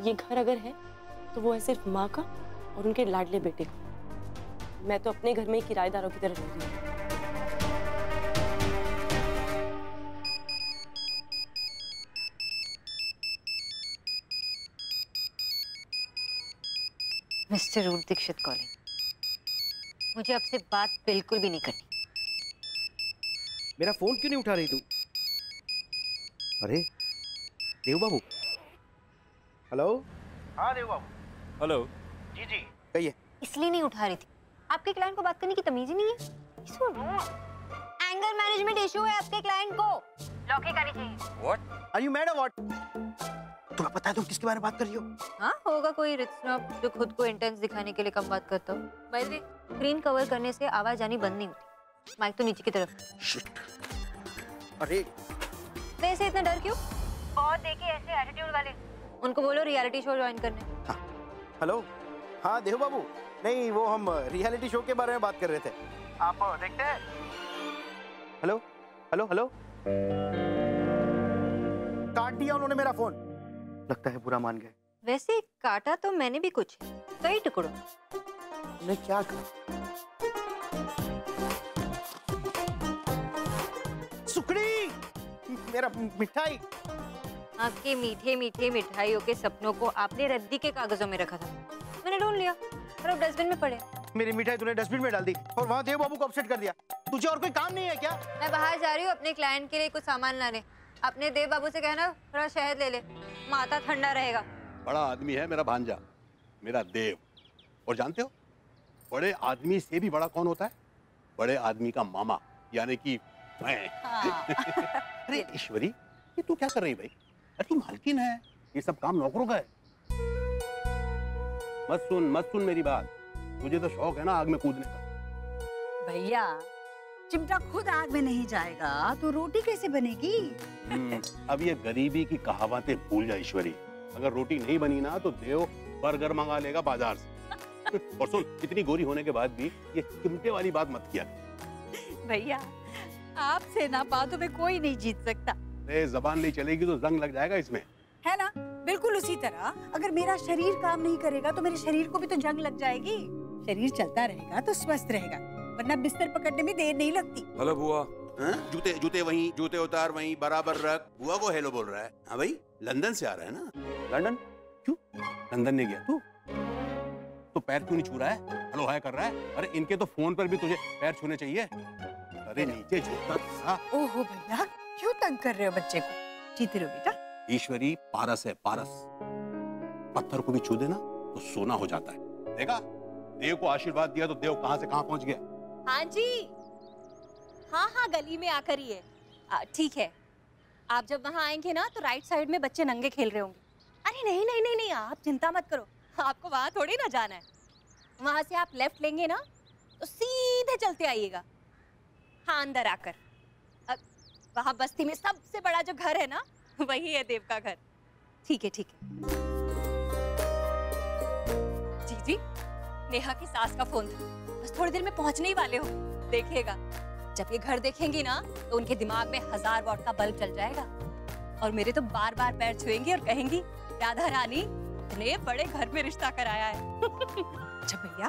ये घर अगर है तो वो है सिर्फ माँ का और उनके लाडले बेटे का। मैं तो अपने घर में ही किराएदारों की तरह रह रही हूँ। मिस्टर रूप दीक्षित कॉलिंग, मुझे आपसे बात बिल्कुल भी नहीं करनी। मेरा फोन क्यों नहीं उठा रही तू? अरे देव बाबू। हेलो। हाँ देव बाबू। हेलो। जी जी कहिए। इसलिए नहीं उठा रही थी, आपके क्लाइंट को बात करने की तमीज ही नहीं है। एंगर मैनेजमेंट इशू है आपके क्लाइंट को, लॉक ही करनी चाहिए। व्हाट आर यू मैड और व्हाट? तुम्हें पता है तुम किसके बारे में बात कर रही हो? हाँ होगा कोई रिच स्नॉब जो खुद को इंटेंस दिखाने के लिए कम बात करता हो। By the way, screen cover करने से आवाज आनी बंद नहीं होती। माइक तो नीचे की तरफ। शिट। अरे वैसे इतना डर क्यों? बहुत देखे ऐसे एटीट्यूड वाले, उनको बोलो रियलिटी शो ज्वाइन करने। हाँ। हेलो। हाँ देव बाबू, नहीं वो हम रियलिटी शो के बारे में बात कर रहे थे। आप देखते हैं? Hello hello hello. काट दिया उन्होंने मेरा फोन, लगता है बुरा मान गए। वैसे काटा तो मैंने भी कुछ कई टुकड़ों। मैं क्या करूं? सुकड़ी, मेरा मिठाई। आपके मीठे मीठे मिठाइयों के सपनों को आपने रद्दी के कागजों में रखा था, मैंने ढूंढ लिया और अब डस्टबिन में पड़े। मेरी मिठाई तूने डस्टबिन में डाल दी और वहाँ देव बाबू को अपसेट कर दिया। तुझे और कोई काम नहीं है क्या? मैं बाहर जा रही हूँ अपने क्लाइंट के लिए कुछ सामान लाने। अपने देव बाबू से कहना थोड़ा शहद ले ले, माथा ठंडा रहेगा। बड़ा आदमी है मेरा भांजा, मेरा देव। और जानते हो बड़े आदमी से भी बड़ा कौन होता है? बड़े आदमी का मामा, यानी कि मैं। अरे ईश्वरी, ये तू क्या कर रही भाई? अरे तू मालकिन है, ये सब काम नौकरों का है। मत सुन मेरी बात। तुझे तो शौक है ना आग में कूदने का। भैया, चिमटा खुद आग में नहीं जाएगा तो रोटी कैसे बनेगी? अब ये गरीबी की कहावतें भूल जा ईश्वरी। अगर रोटी नहीं बनी ना तो देव बर्गर मंगा लेगा बाजार से। और सुन, इतनी गोरी होने के बाद भी ये चिमटे वाली बात मत किया। भैया, आपसे ना बातों में कोई नहीं जीत सकता। जबान नहीं चलेगी तो जंग लग जाएगा इसमें, है ना? बिल्कुल उसी तरह अगर मेरा शरीर काम नहीं करेगा तो मेरे शरीर को भी तो जंग लग जाएगी। शरीर चलता रहेगा तो स्वस्थ रहेगा, वरना बिस्तर पकड़ने में देर नहीं लगती। हेलो बुआ। जूते वहीं, जूते उतार वहीं, बराबर रख। बुआ को हेलो बोल रहा है? हाँ भाई, लंदन से आ रहा है ना? लंदन क्यों? लंदन नहीं गया तू? तो पैर क्यों नहीं छू रहा है? हेलो हाय कर रहा है? अरे इनके तो फोन पर भी तुझे पैर छूने चाहिए। अरे नीचे झुकता। ओहो भैया, क्यों तंग कर रहे हो बच्चे को? जीते रहो बेटा, ईश्वरी पारस है, पारस। पत्थर को भी छू देना तो सोना हो जाता है। देखा, देव को आशीर्वाद दिया तो देव कहां से कहां पहुंच गया। हाँ जी, हाँ गली में आकर ही है। ठीक है, आप जब वहाँ आएंगे ना तो राइट साइड में बच्चे नंगे खेल रहे होंगे। अरे नहीं नहीं नहीं नहीं, आप चिंता मत करो, आपको वहाँ थोड़ी ना जाना है। वहाँ से आप लेफ्ट लेंगे ना तो सीधे चलते आइएगा। हाँ, अंदर आकर वहाँ बस्ती में सबसे बड़ा जो घर है ना, वही है देव का घर। ठीक है ठीक है। जी, नेहा की सास का फोन था, बस थोड़ी देर में पहुंचने ही वाले हो। देखिएगा, जब ये घर देखेंगी ना तो उनके दिमाग में 1000 वॉट का बल्ब चल जाएगा और मेरे तो बार बार पैर छुएंगी और कहेंगी, राधा रानी इतने बड़े घर में रिश्ता कराया है। अच्छा भैया,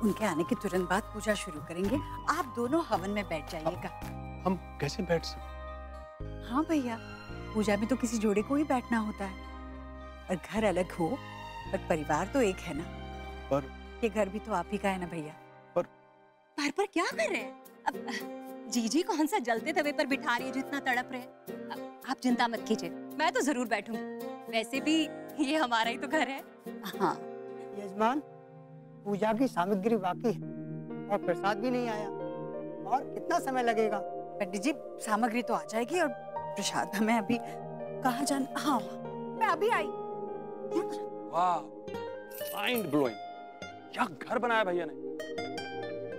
उनके आने के तुरंत बाद पूजा शुरू करेंगे। आप दोनों हवन में बैठ जाइएगा। हम कैसे बैठ सकते? हाँ भैया, पूजा में तो किसी जोड़े को ही बैठना होता है। और घर अलग हो पर परिवार तो एक है ना। पर ये घर भी तो आप ही का है ना भैया। पर क्या कर रहे हैं? अब जीजी कौन सा जलते तवे पर बिठा रही है जितना तड़प रहे हैं। आप चिंता मत कीजिए, मैं तो जरूर बैठूंगी। वैसे भी ये हमारा ही तो घर है। हाँ यजमान, पूजा की सामग्री बाकी है और प्रसाद भी नहीं आया, और कितना समय लगेगा? पंडित जी, सामग्री तो आ जाएगी और प्रसाद हमें अभी कहाँ जाना। हाँ, मैं अभी आई। वाह, माइंड ब्लोइंग, क्या घर बनाया भैया ने।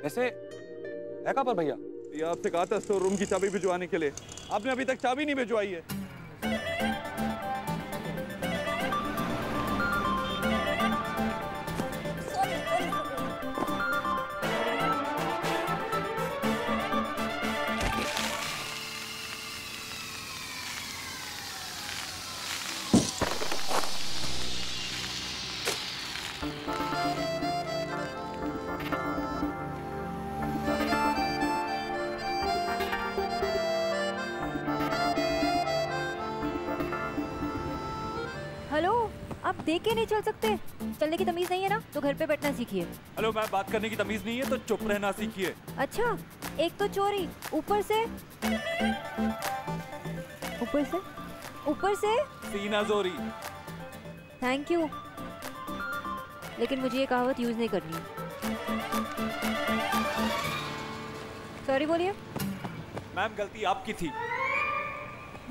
वैसे है कहाँ पर भैया? ये आपसे कहा था स्टोर रूम की चाबी भिजवाने के लिए, आपने अभी तक चाबी नहीं भिजवाई है। देख के नहीं चल सकते? चलने की तमीज नहीं है ना तो घर पे बैठना सीखिए। हेलो मैम, बात करने की तमीज नहीं है तो चुप रहना सीखिए। अच्छा, एक तो चोरी, ऊपर से सीना जोरी। थैंक यू, लेकिन मुझे ये कहावत यूज नहीं करनी। सॉरी बोलिए। मैम, गलती आपकी थी।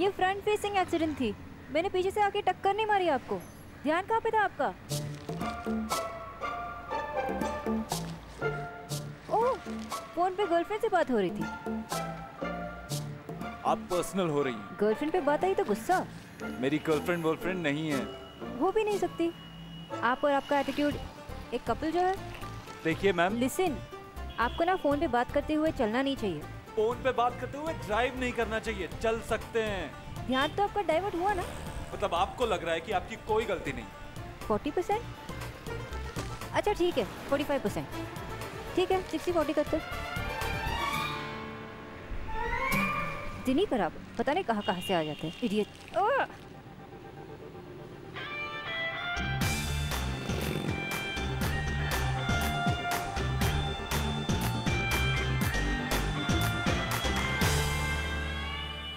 ये फ्रंट फेसिंग एक्सीडेंट थी, मैंने पीछे से आके टक्कर नहीं मारी आपको। ध्यान कहाँ पे था आपका? ओह, फोन पे गर्लफ्रेंड से बात हो रही थी। आप पर्सनल हो रही हैं। गर्लफ्रेंड पे बात आई तो गुस्सा? मेरी गर्लफ्रेंड वर्लफ्रेंड नहीं है। वो भी नहीं सकती। आप और आपका एटीट्यूड एक कपल जो है। देखिए मैम, लिसन, आपको ना फोन पे बात करते हुए चलना नहीं चाहिए। फोन पे बात करते हुए ड्राइव नहीं करना चाहिए, चल सकते हैं। ध्यान तो आपका डाइवर्ट हुआ ना। मतलब आपको लग रहा है कि आपकी कोई गलती नहीं। 40%? अच्छा ठीक है, 45%। ठीक है, 60-40 करते। दिन ही खराब, पता नहीं कहाँ से आ जाते हैं इडियट।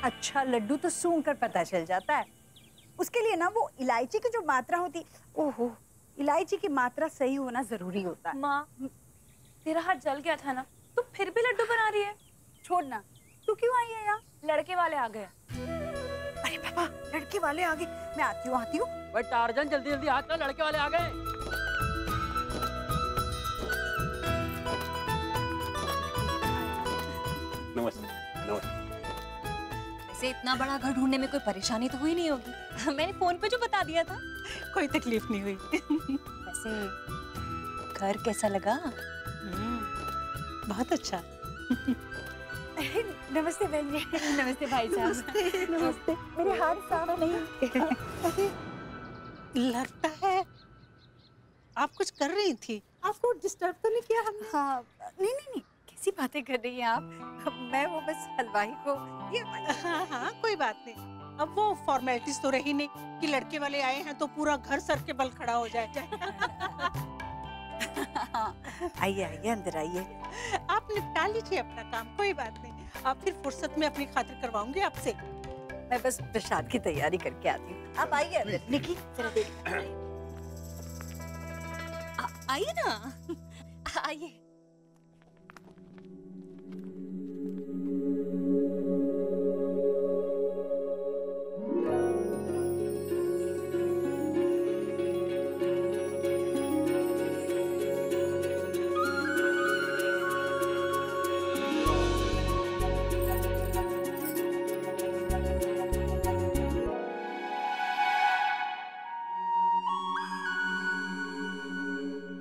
अच्छा, लड्डू तो सूंघ कर पता चल जाता है। उसके लिए ना वो इलायची की जो मात्रा होती, ओहो, इलायची की मात्रा सही होना जरूरी होता है। माँ, तेरा हाथ जल गया था ना, तू फिर भी लड्डू बना रही है। छोड़ना, तू क्यों आई है यहाँ? लड़के वाले आ गए। अरे पापा, लड़के वाले आ गए, मैं आती हूँ। भाई टार्जन, जल्दी जल्दी हाथ चल, लड़के वाले आ गए। नमस्ते। नमस्ते। वैसे इतना बड़ा घर ढूंढने में कोई परेशानी तो हुई नहीं होगी। मैंने फोन पे जो बता दिया था। कोई तकलीफ नहीं हुई। वैसे घर कैसा लगा? बहुत अच्छा। नमस्ते बहन जी। नमस्ते भाई साहब। नमस्ते। मेरे हाथ साफ नहीं। लगता है आप कुछ कर रही थी, आपको डिस्टर्ब तो नहीं किया हमने? हाँ, नहीं, कैसी बातें कर रही हैं आप? मैं वो बस हलवाई को ये। हाँ, कोई बात नहीं। अब वो फॉर्मेलिटीज तो रही नहीं कि लड़के वाले आए हैं तो पूरा घर सर के बल खड़ा हो जाए। आइए आइए, अंदर आइए। आप निपटा लीजिए अपना काम, कोई बात नहीं। आप फिर फुर्सत में अपनी खातिर करवाऊंगी आपसे। मैं बस प्रसाद की तैयारी करके आती हूँ। आप आइए अंदर। निकी जरा देख। आइए ना, आइए।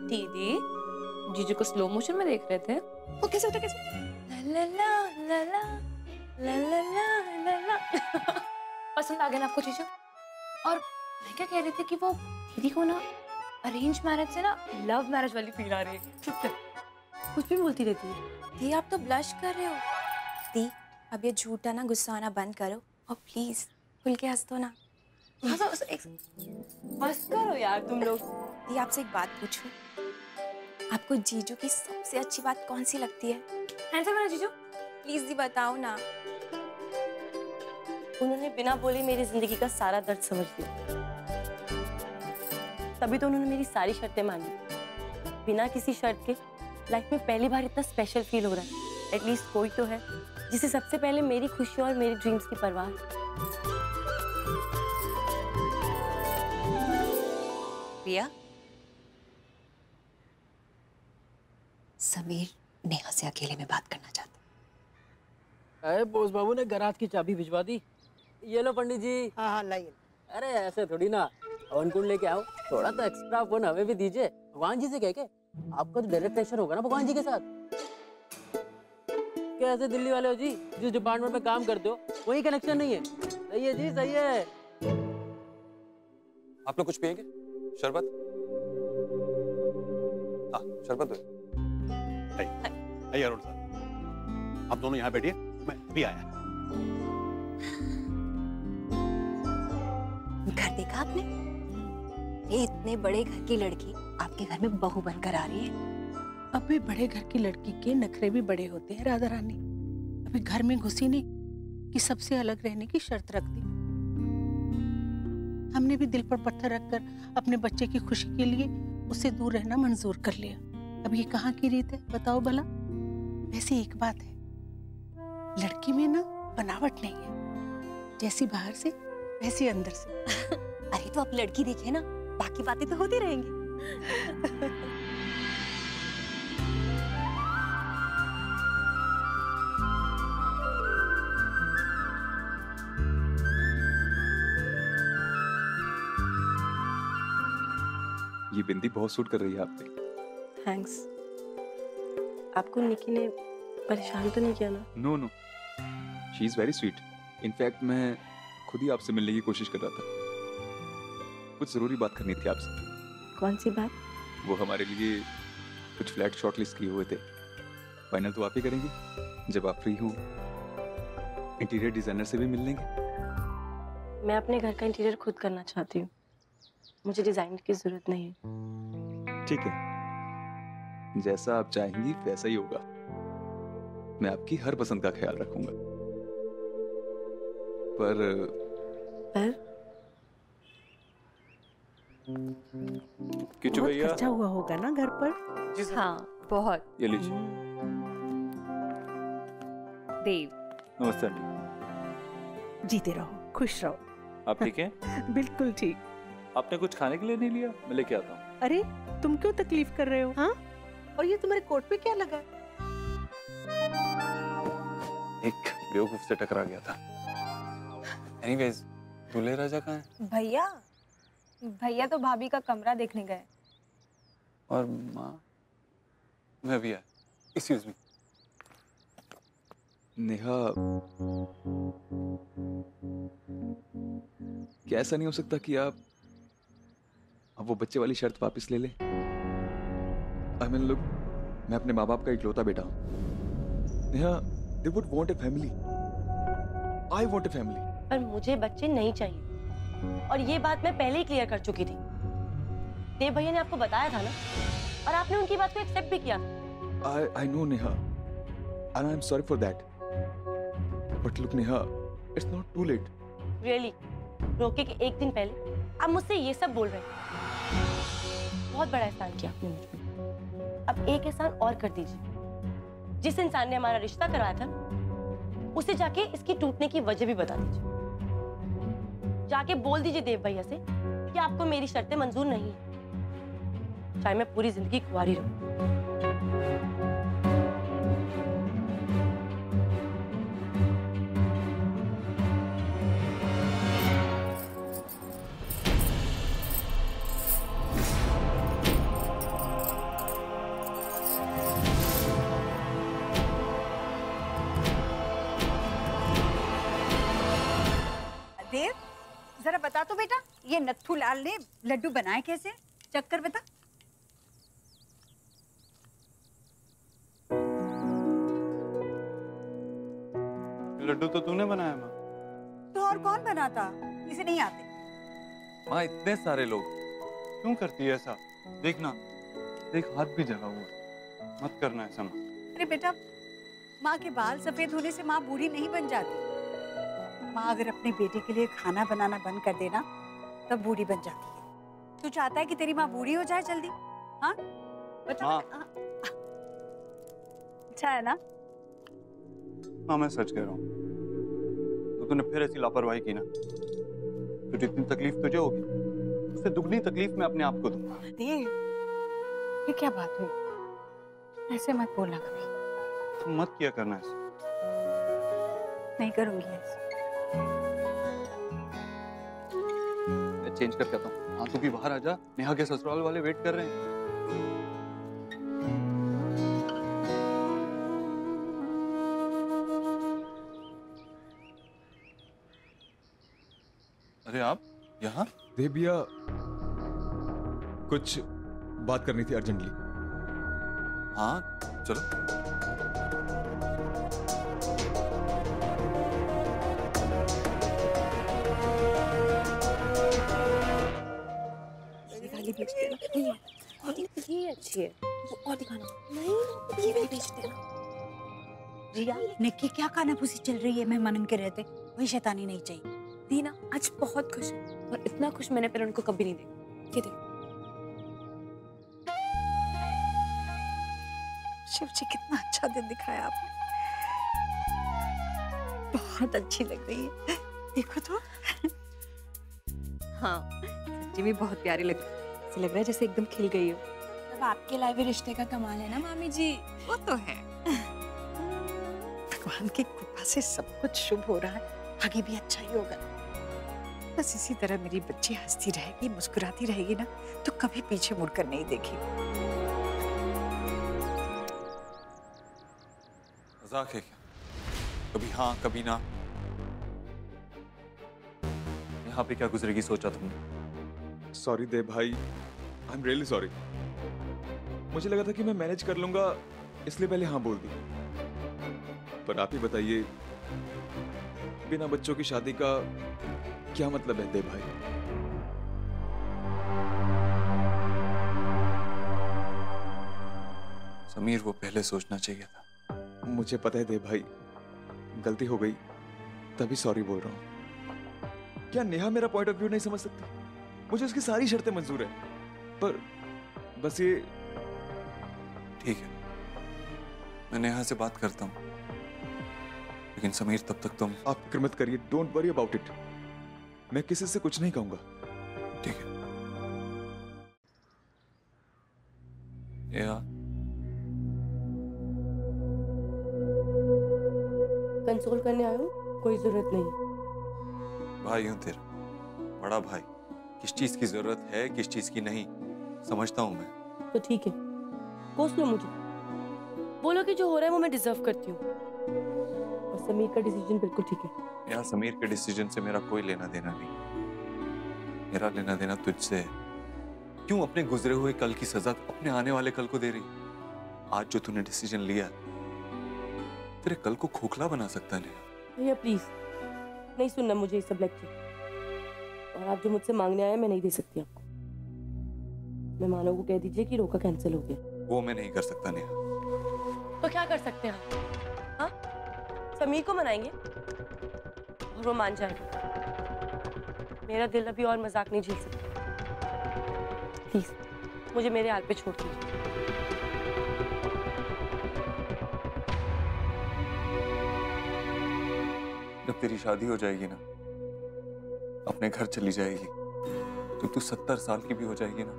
दीदी, जीजू को स्लो मोशन में देख रहे थे। वो कैसे होता कैसे? ला ला ला ला ला ला ला ला ला। पसंद आ गया ना आपको जीजू? और मैं क्या कह रही थी कि वो दीदी को ना अरेंज मैरिज से ना लव मैरिज वाली फील आ रही है। चुप कर, कुछ भी बोलती रहती है। दी आप तो ब्लश कर रहे हो। दी अब ये झूठा ना गुस्सा आना बंद करो और प्लीज खुल के हंस दो ना। बस करो यार तुम लोग। दी आपसे एक बात पूछूं, आपको जीजू की सबसे अच्छी बात कौन सी लगती है? हैंडसम है ना जीजू? प्लीज दी बताओ ना। उन्होंने बिना बोले मेरी जिंदगी का सारा दर्द समझ लिया, तभी तो उन्होंने मेरी सारी शर्तें मानी। बिना किसी शर्त के लाइफ में पहली बार इतना स्पेशल फील हो रहा है। एटलीस्ट कोई तो है जिसे सबसे पहले मेरी खुशी और मेरी ड्रीम्स की परवाह है। प्रिया, समीर नेहा से अकेले में बात करना चाहता। अरे बोस बाबू ने गराज की चाबी भिजवा दी। ये लो पंडित जी। हाँ हाँ लाइए। अरे ऐसे थोड़ी ना, हवन कुंड लेके आओ, थोड़ा तो एक्स्ट्रा फोन हमें भी दीजिए। भगवान जी से कह के आपका तो डायरेक्ट कनेक्शन होगा ना भगवान जी के साथ। कैसे दिल्ली वाले हो जी, जिस डिपार्टमेंट में काम करते हो वही कनेक्शन नहीं है। सही है जी, सही है। आप लोग कुछ पिएंगे? शरबत? हाँ शरबत दो। अरुण साहब, आप दोनों यहाँ बैठिए, मैं भी आया। घर देखा आपने? ये इतने बड़े घर की लड़की आपके घर में बहू बनकर आ रही है। अबे बड़े घर की लड़की के नखरे भी बड़े होते हैं राधा रानी। अभी घर में घुसी नहीं कि सबसे अलग रहने की शर्त रख दी। हमने भी दिल पर पत्थर रखकर अपने बच्चे की खुशी के लिए उससे दूर रहना मंजूर कर लिया। अब ये कहाँ की रीत है बताओ भला? वैसे एक बात है, लड़की में ना बनावट नहीं है, जैसी बाहर से वैसी अंदर से। अरे तो आप लड़की देखिए ना, बाकी बातें तो होती रहेंगी। ये बिंदी बहुत सूट कर रही है आप पे। थैंक्स। आपको निकी ने परेशान तो नहीं किया ना? No no, she is very sweet. In fact मैं खुद ही आपसे मिलने की कोशिश कर रहा था। कुछ जरूरी बात करनी थी आपसे। कौन सी बात? वो हमारे लिए कुछ फ्लैट शॉर्टलिस्ट किए हुए थे, फाइनल तो आप ही करेंगे जब आप फ्री हो। इंटीरियर डिजाइनर से भी मिल लेंगे। मैं अपने घर का इंटीरियर खुद करना चाहती हूँ, मुझे डिजाइनर की जरूरत नहीं है। ठीक है, जैसा आप चाहेंगी वैसा ही होगा। मैं आपकी हर पसंद का ख्याल रखूंगा। पर किचू बहुत भैया, खर्चा हुआ होगा ना घर पर? हाँ बहुत। ये लीजिए। देव नमस्ते आंटी। जीते रहो, खुश रहो। आप ठीक हैं? बिल्कुल ठीक। आपने कुछ खाने के लिए नहीं लिया? मैं लेके आता हूँ। अरे तुम क्यों तकलीफ कर रहे हो? हाँ, और ये तुम्हारे कोट पे क्या लगा? एक बेवकूफ से टकरा गया था। एनीवेज, दूल्हे राजा कहाँ है? भैया, भैया तो भाभी का कमरा देखने गए। और माँ? मैं भी आया। Excuse me. नेहा, क्या ऐसा नहीं हो सकता कि आप अब वो बच्चे वाली शर्त वापस ले ले? आई मीन लुक, मैं अपने माँ बाप का इकलौता बेटा हूँ। Neha, they would want a family. I want a family. पर मुझे बच्चे नहीं चाहिए, और ये बात मैं पहले ही क्लियर कर चुकी थी। देव भैया ने आपको बताया था ना, और आपने उनकी बात को एक्सेप्ट भी किया। I know Neha, and I'm sorry for that. But look Neha, it's not too late. Really रोके के एक दिन पहले आप मुझसे ये सब बोल रहे हैं। बहुत बड़ा एहसान किया आपने मुझ पे। अब एक एहसान और कर दीजिए। जिस इंसान ने हमारा रिश्ता करवाया था उसे जाके इसकी टूटने की वजह भी बता दीजिए। जाके बोल दीजिए देव भैया से कि आपको मेरी शर्तें मंजूर नहीं है, चाहे मैं पूरी जिंदगी कुंवारी रहूं। देव, जरा बता तो बेटा, ये नत्थू लाल ने लड्डू बनाए कैसे? चख कर बता। लड्डू तो तूने बनाया माँ। तो और कौन बनाता? इसे नहीं आते। माँ इतने सारे लोग, क्यों करती है ऐसा? देखना, देख हाथ भी जला हुआ। मत करना ऐसा माँ। अरे बेटा, माँ के बाल सफेद होने से माँ बूढ़ी नहीं बन जाती। माँ अगर अपने बेटे के लिए खाना बनाना बंद कर देना तब बूढ़ी बन जाती है। तू चाहता है कि तेरी माँ बूढ़ी हो जाए जल्दी? हाँ बता। हाँ। अच्छा है ना? हाँ मैं सच कह रहा हूँ। तो तूने फिर ऐसी लापरवाही की ना, तो जितनी तकलीफ तुझे होगी उससे दुगनी तकलीफ मैं अपने आप को दूंगा। देव, ये क्या बात हुई? ऐसे मत बोलना कभी। तुम मत किया करना ऐसे। नहीं करूंगी ऐसे। मैं चेंज करके आता हूँ। हाँ तू भी बाहर आ जा, नेहा के ससुराल वाले वेट कर रहे हैं। अरे आप यहाँ? देव भैया, कुछ बात करनी थी अर्जेंटली। हाँ चलो। ये अच्छी है, और दिखाना। नहीं, ये भी बेच देना। रिया, निक्की क्या कानाफूसी चल रही है मेहमानन के रहते? वही शैतानी नहीं चाहिए। दीना आज बहुत खुश है, और इतना खुश मैंने पहले उनको कभी नहीं देखा। ये देख। शिव जी, कितना अच्छा दिन दिखाया आपने। बहुत अच्छी लग रही है, देखो तो। हाँ सच्ची में बहुत प्यारी लग रही है। ऐसा लग रहा है जैसे एकदम खिल गई हो। अब आपके लाए हुए रिश्ते का कमाल है ना मामी जी। वो तो है। भगवान की कृपा से सब कुछ शुभ हो रहा है, आगे भी अच्छा ही होगा। बस इसी तरह मेरी बच्ची हंसती रहेगी, मुस्कुराती रहेगी ना, तो कभी पीछे मुड़कर नहीं देखेगी। मजाक है क्या? कभी हाँ कभी ना। यहाँ पे क्या गुजरेगी सोचा तुमने? सॉरी देव भाई, आई एम रियली सॉरी। मुझे लगा था कि मैं मैनेज कर लूंगा, इसलिए पहले हाँ बोल दी। पर आप ही बताइए, बिना बच्चों की शादी का क्या मतलब है देव भाई? समीर, वो पहले सोचना चाहिए था। मुझे पता है देव भाई, गलती हो गई, तभी सॉरी बोल रहा हूँ। क्या नेहा मेरा पॉइंट ऑफ व्यू नहीं समझ सकती? मुझे उसकी सारी शर्तें मंजूर है, पर बस ये। ठीक है, मैं नेहा से बात करता हूँ, लेकिन समीर तब तक तुम। आप फिक्र मत करिए, डोंट वरी अबाउट इट। मैं किसी से कुछ नहीं कहूंगा। ठीक है। नेहा, कंसोल करने आए हो? कोई जरूरत नहीं। भाई हूं तेरा, बड़ा भाई। किस चीज की जरूरत है, किस चीज की नहीं, समझता हूं मैं। तो ठीक है, कोस लो मुझे। बोलो कि जो हो रहा है वो मैं डिजर्व करती हूँ, और समीर का डिसीजन बिल्कुल ठीक है। यार, समीर के डिसीजन से मेरा कोई लेना देना नहीं। मेरा लेना देना तुझसे है। क्यों अपने गुजरे हुए कल की सजा अपने आने वाले कल को दे रही? आज जो तूने डिसीजन लिया तेरे कल को खोखला बना सकता है। भैया प्लीज नहीं सुनना मुझे ये सब लेक्चर, और आप जो मुझसे मांगने आए मैं नहीं दे सकती आपको। मेहमानों को कह दीजिए कि रोका कैंसिल हो गया। वो मैं नहीं कर सकता नेहा। तो क्या कर सकते हैं आप? हाँ, समीर को मनाएंगे और वो मान जाएगा। मेरा दिल अभी और मजाक नहीं झेल सकता। प्लीज मुझे मेरे हाल पे छोड़ दीजिए। जब तेरी शादी हो जाएगी ना, अपने घर चली जाएगी, जब तू 70 साल की भी हो जाएगी ना,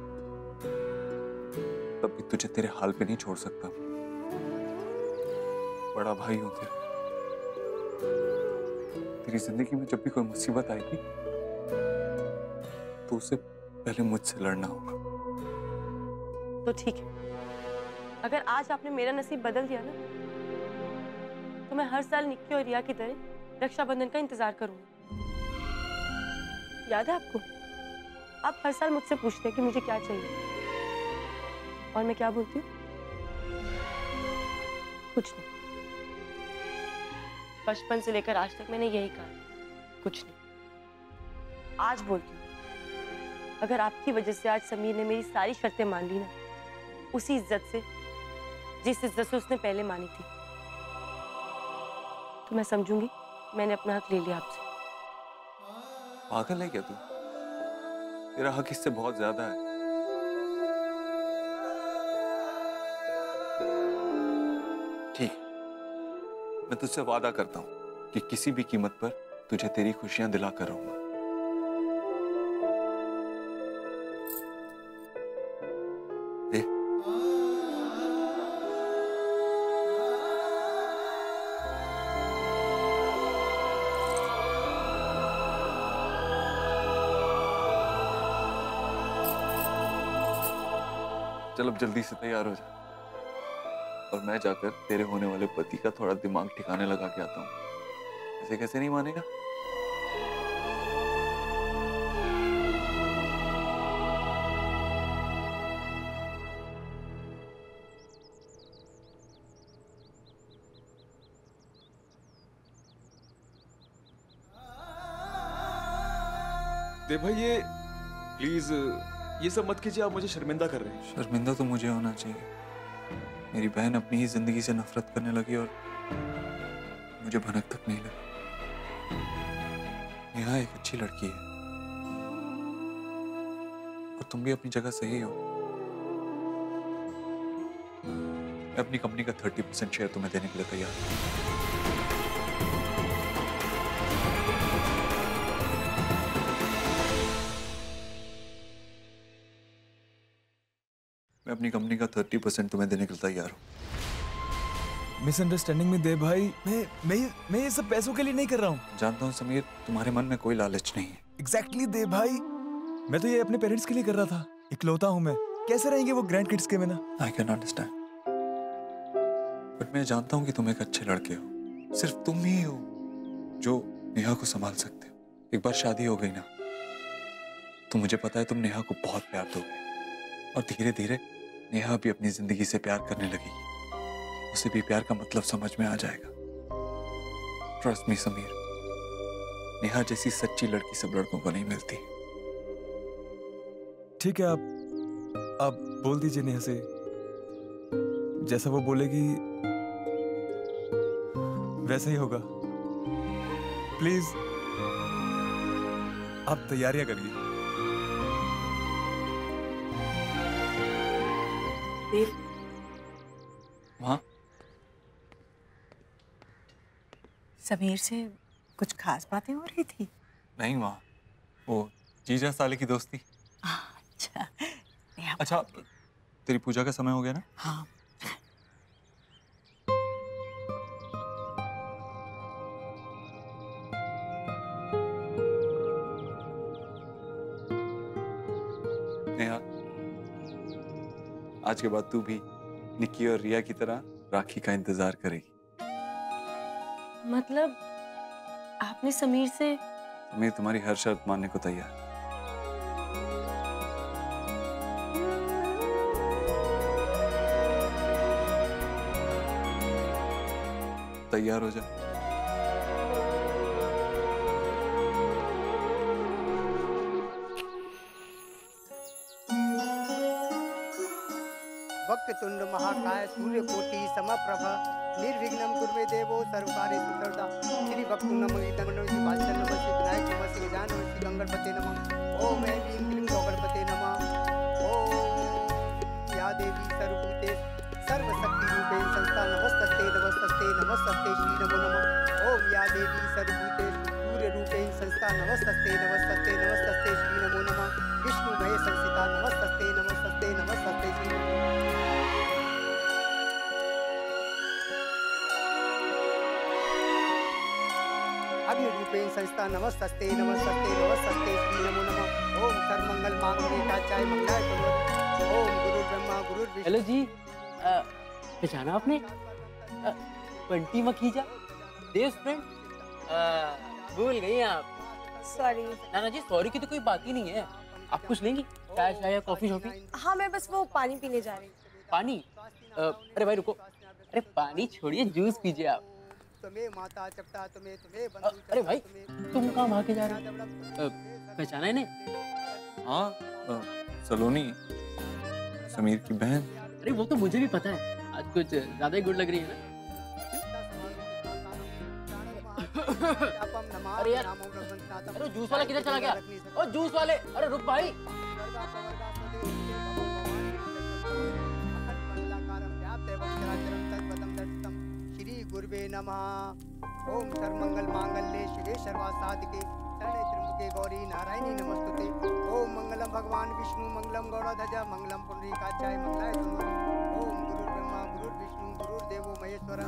तब भी तुझे तेरे हाल पे नहीं छोड़ सकता। बड़ा भाई हूं तेरा। तेरी जिंदगी में जब भी कोई मुसीबत आएगी तो उससे पहले मुझसे लड़ना होगा। तो ठीक है, अगर आज आपने मेरा नसीब बदल दिया ना, तो मैं हर साल निक्की और रिया की तरह रक्षाबंधन का इंतजार करूंगी। याद है आपको? आप हर साल मुझसे पूछते हैं कि मुझे क्या चाहिए, और मैं क्या बोलती हूँ? कुछ नहीं। बचपन से लेकर आज तक मैंने यही कहा, कुछ नहीं। आज बोलती हूँ, अगर आपकी वजह से आज समीर ने मेरी सारी शर्तें मान ली ना, उसी इज्जत से जिस इज्जत से उसने पहले मानी थी, तो मैं समझूंगी मैंने अपना हक ले लिया आपसे। पागल है क्या तू? तेरा हक इससे बहुत ज्यादा है। ठीक, मैं तुझसे वादा करता हूं कि किसी भी कीमत पर तुझे तेरी खुशियां दिला कर रहूंगा। चल अब जल्दी से तैयार हो जा, और मैं जाकर तेरे होने वाले पति का थोड़ा दिमाग ठिकाने लगा के आता हूँ। ऐसे कैसे नहीं मानेगा? देव भाई ये प्लीज ये सब मत कीजिए, आप मुझे शर्मिंदा कर रहे हैं। शर्मिंदा तो मुझे होना चाहिए। मेरी बहन अपनी ही जिंदगी से नफरत करने लगी और मुझे भनक तक नहीं लगी। नेहा एक अच्छी लड़की है और तुम भी अपनी जगह सही हो। मैं अपनी कंपनी का 30% शेयर तुम्हें देने के लिए तैयार हूं। मैं अपनी कंपनी का 30% तुम्हें देने के लिए तैयार हूँ। मिसअंडरस्टैंडिंग में देव भाई, मैं ये सब पैसों के लिए नहीं कर रहा हूँ। जानता हूँ समीर, तुम्हारे मन में कोई लालच नहीं है। एग्जैक्टली देव भाई, मैं तो ये अपने पेरेंट्स के लिए कर रहा था। इकलौता हूँ मैं, कैसे रहेंगे वो ग्रैंड किड्स के बिना? आई कैन अंडरस्टैंड, बट मैं जानता हूँ कि तुम एक अच्छे लड़के हो। सिर्फ तुम ही हो जो नेहा को संभाल सकते हो। एक बार शादी हो गई ना, तो मुझे पता है तुम नेहा को बहुत प्यार दोगे, और धीरे धीरे नेहा भी अपनी जिंदगी से प्यार करने लगेगी। उसे भी प्यार का मतलब समझ में आ जाएगा। ट्रस्ट मी समीर, नेहा जैसी सच्ची लड़की सब लड़कों को नहीं मिलती। ठीक है, आप बोल दीजिए नेहा से, जैसा वो बोलेगी वैसा ही होगा। प्लीज आप तैयारियां करिए। वहाँ समीर से कुछ खास बातें हो रही थी? नहीं, वहाँ वो जीजा साले की दोस्ती। अच्छा अच्छा, तेरी पूजा का समय हो गया ना? हाँ। नेहा, आज के बाद तू भी निक्की और रिया की तरह राखी का इंतजार करेगी। मतलब आपने समीर से? समीर तुम्हारी हर शर्त मानने को तैयार। तैयार हो जा। वक्रतुंड महाकाय सूर्यकोटि समप्रभ निर्विघ्नं कुरु मे देवो सर्वकार्येषु सर्वदा। श्री वक्रतुंड महाकाय नमः विनायक नमः गजानन नमः गंगणपते नमः। ओम ऐं ह्रीं क्लीं गणपते नमः। ओम या देवी सर्वभूतेषु सर्वशक्तिरूपेण संस्था नमस्तस्ते नमस्तस्ते नमस्तस्ते श्री नमो नमः। ओम या देवी सर्वभूतेषु सूर्यरूपेण संस्था नमस्तस्ते नमस्तस्ते नमस्तस्ते श्री नमो नमः। विष्णुमय संस्थिता नमस्तस्ते नमस्तस्ते नमस्तस्ते श्री नमो नमः। अग्निरूपेण संस्था नमस्तस्ते नमस्तस्ते नमस्तस्ते श्री नमो नमः। ओम सर्वमंगल मांगल्ये कात्याय मंगलाय तनोहरि। ओम गुरु ब्रह्मा गुरु विष्णु। हेलो जी, पहचाना आपने? बंटी मखीजा, देव फ्रेंड। भूल गई आप। सॉरी। ना जी, सॉरी की तो कोई बात ही नहीं है। आप कुछ लेंगी? चाय चाय या कॉफी शॉफी? हाँ, मैं बस वो पानी पीने जा रही हूँ। पानी? अरे भाई रुको, अरे पानी छोड़िए, जूस पीजिए आप। अरे भाई, तुम कहाँ भाग के जा रहे हो? पहचाना इन्हें? हाँ, सलोनी, समीर की बहन। अरे वो तो मुझे भी पता है, आज कुछ ज्यादा ही गुड लग रही है ना। अरे यार, अरे जूस वाला किधर चला गया? ओ जूस वाले, अरे रुक भाई। श्री गुरुवे नमः। ओम सर्वमंगल मांगल्ये शिवे सर्वासाधिके शरण्ये त्र्यंबके गौरी नारायणी नमस्तुते। ओम मंगलम भगवान विष्णु मंगलम गौड़ध्वजा मंगलम पुंडरीकाक्षाय मंगलाय तनोहरि। ओम गुरु ब्रह्मा गुरु विष्णु गुरु देवो महेश्वरः।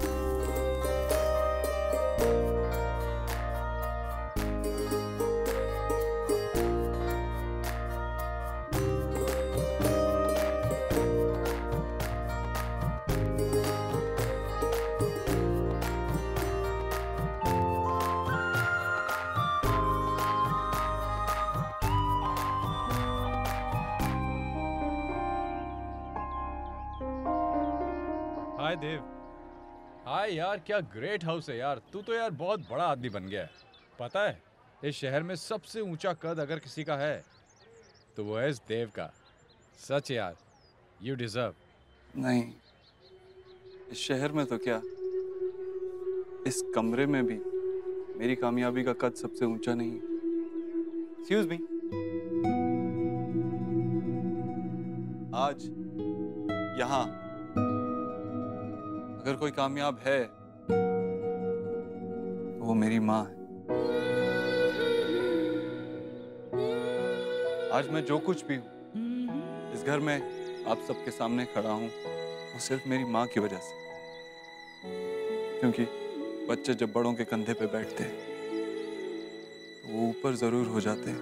हाय देव। हाय यार, क्या ग्रेट हाउस है यार। तू तो यार बहुत बड़ा आदमी बन गया है। पता है, इस शहर में सबसे ऊंचा कद अगर किसी का है तो वो है इस देव का। सच यार, यू डिजर्व। नहीं, इस शहर में तो क्या, इस कमरे में भी मेरी कामयाबी का कद सबसे ऊंचा नहीं है। Excuse me. आज यहाँ अगर कोई कामयाब है तो वो मेरी माँ है। आज मैं जो कुछ भी हूँ इस घर में आप सबके सामने खड़ा हूँ, वो सिर्फ मेरी माँ की वजह से। क्योंकि बच्चे जब बड़ों के कंधे पे बैठते हैं तो वो ऊपर जरूर हो जाते हैं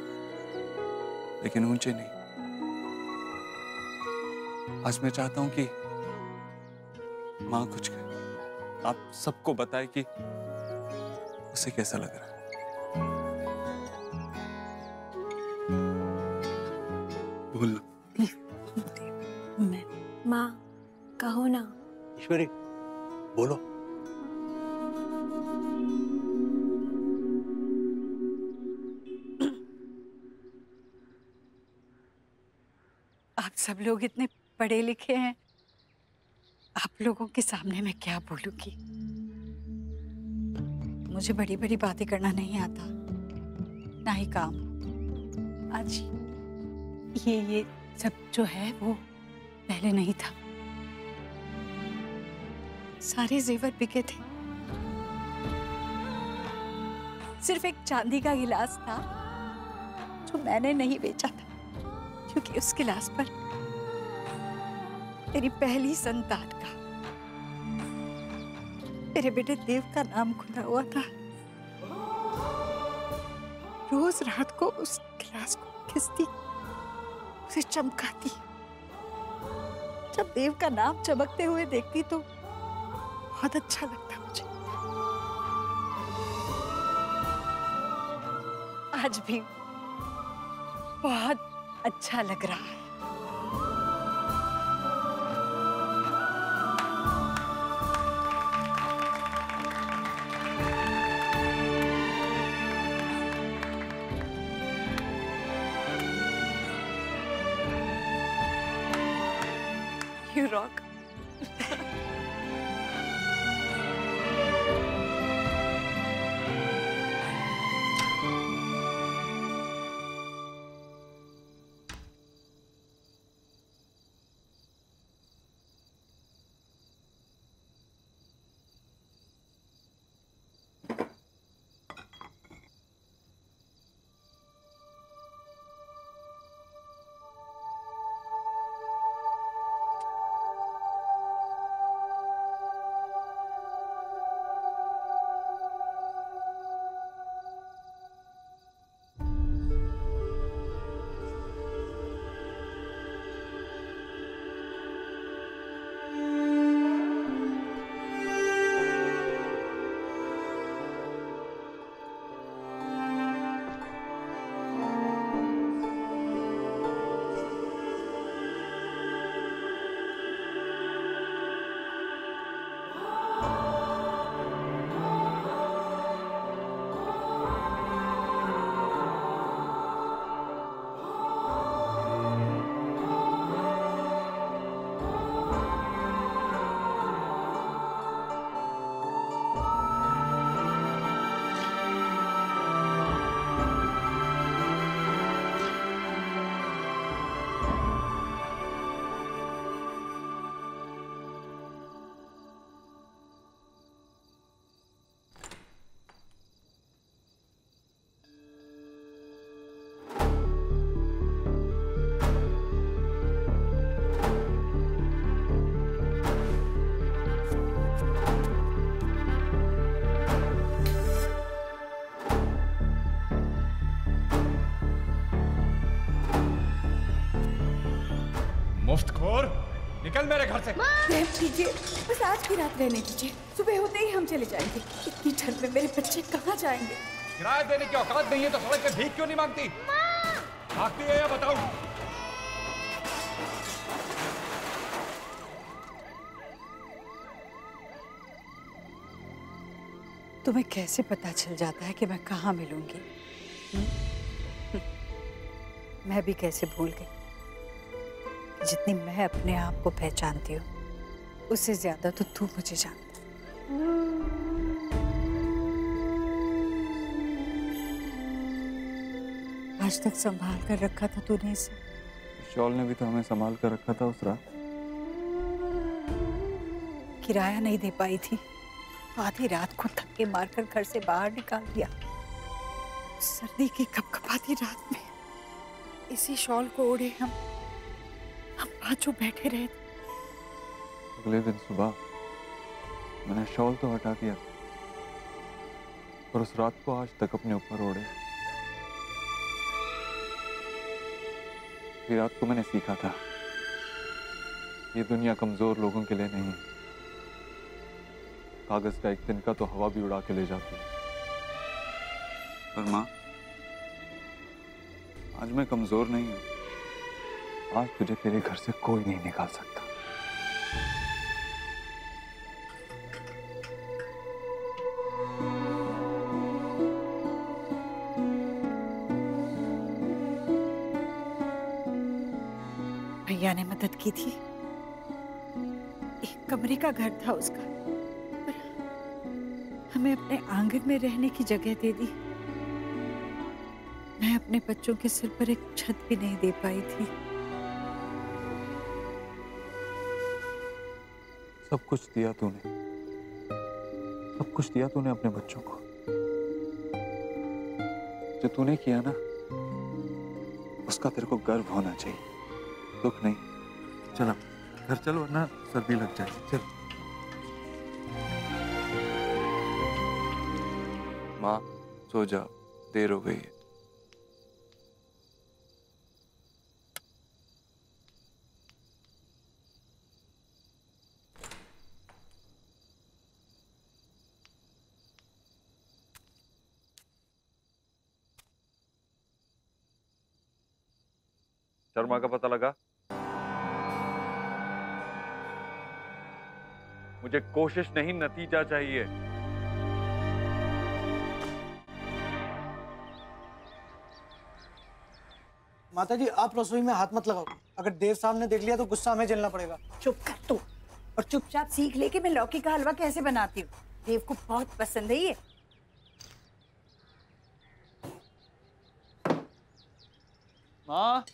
लेकिन ऊंचे नहीं। आज मैं चाहता हूं कि माँ कुछ कहे, आप सबको बताए कि उसे कैसा लग रहा है। बोल। माँ कहो ना। ईश्वरी बोलो। आप सब लोग इतने पढ़े लिखे हैं, आप लोगों के सामने मैं क्या बोलूंगी। मुझे बड़ी बड़ी बातें करना नहीं आता, ना ही काम। आज ये सब जो है वो पहले नहीं था। सारे जेवर बिके थे, सिर्फ एक चांदी का गिलास था जो मैंने नहीं बेचा था, क्योंकि उस गिलास पर मेरी पहली संतान का, मेरे बेटे देव का नाम खुदा हुआ था। रोज रात को उस गिलास को घिसती, उसे चमकाती। जब देव का नाम चमकते हुए देखती तो बहुत अच्छा लगता मुझे। आज भी बहुत अच्छा लग रहा है। You rock. मुफ्तखोर, निकल मेरे घर से। रहम कीजिए, बस आज की रात रहने दीजिए, सुबह होते ही हम चले जाएंगे। इतनी ठंड में मेरे बच्चे कहाँ जाएंगे? किराया देने की औकात नहीं है तो सड़क पे भीख क्यों नहीं मांगती? मांगती है या बताऊं? तुम्हें कैसे पता चल जाता है कि मैं कहाँ मिलूंगी? मैं भी कैसे भूल गई। जितनी मैं अपने आप को पहचानती हूँ, उससे ज्यादा तो तू मुझे जानता है। आज तक संभाल कर रखा था तूने इसे। शॉल ने भी तो हमें संभाल कर रखा था उस रात। किराया नहीं दे पाई थी, आधी रात को धक्के मारकर घर से बाहर निकाल दिया। सर्दी की कपकपाती रात में इसी शॉल को ओढ़े हम बाजू बैठे रहे थे। अगले दिन सुबह मैंने शॉल तो हटा दिया और उस रात को आज तक अपने ऊपर ओढ़े। फिर रात को मैंने सीखा था ये दुनिया कमजोर लोगों के लिए नहीं है। कागज का एक तिनका तो हवा भी उड़ा के ले जाती है। पर माँ, आज मैं कमजोर नहीं हूं। आज तुझे तेरे घर से कोई नहीं निकाल सकता। भैया ने मदद की थी। एक कमरे का घर था उसका, पर हमें अपने आंगन में रहने की जगह दे दी। मैं अपने बच्चों के सिर पर एक छत भी नहीं दे पाई थी। सब कुछ दिया तूने, सब कुछ दिया तूने अपने बच्चों को। जो तूने किया ना, उसका तेरे को गर्व होना चाहिए, दुख नहीं। चल अब घर चल, वरना सर्दी लग जाएगी। चल। माँ सो जा, देर हो गई है। शर्मा का पता लगा? मुझे कोशिश नहीं, नतीजा चाहिए। माता जी, आप रसोई में हाथ मत लगाओ। अगर देव साहब ने देख लिया तो गुस्सा हमें झेलना पड़ेगा। चुप कर तू, और चुपचाप सीख ले कि मैं लौकी का हलवा कैसे बनाती हूँ। देव को बहुत पसंद है ये। माँ,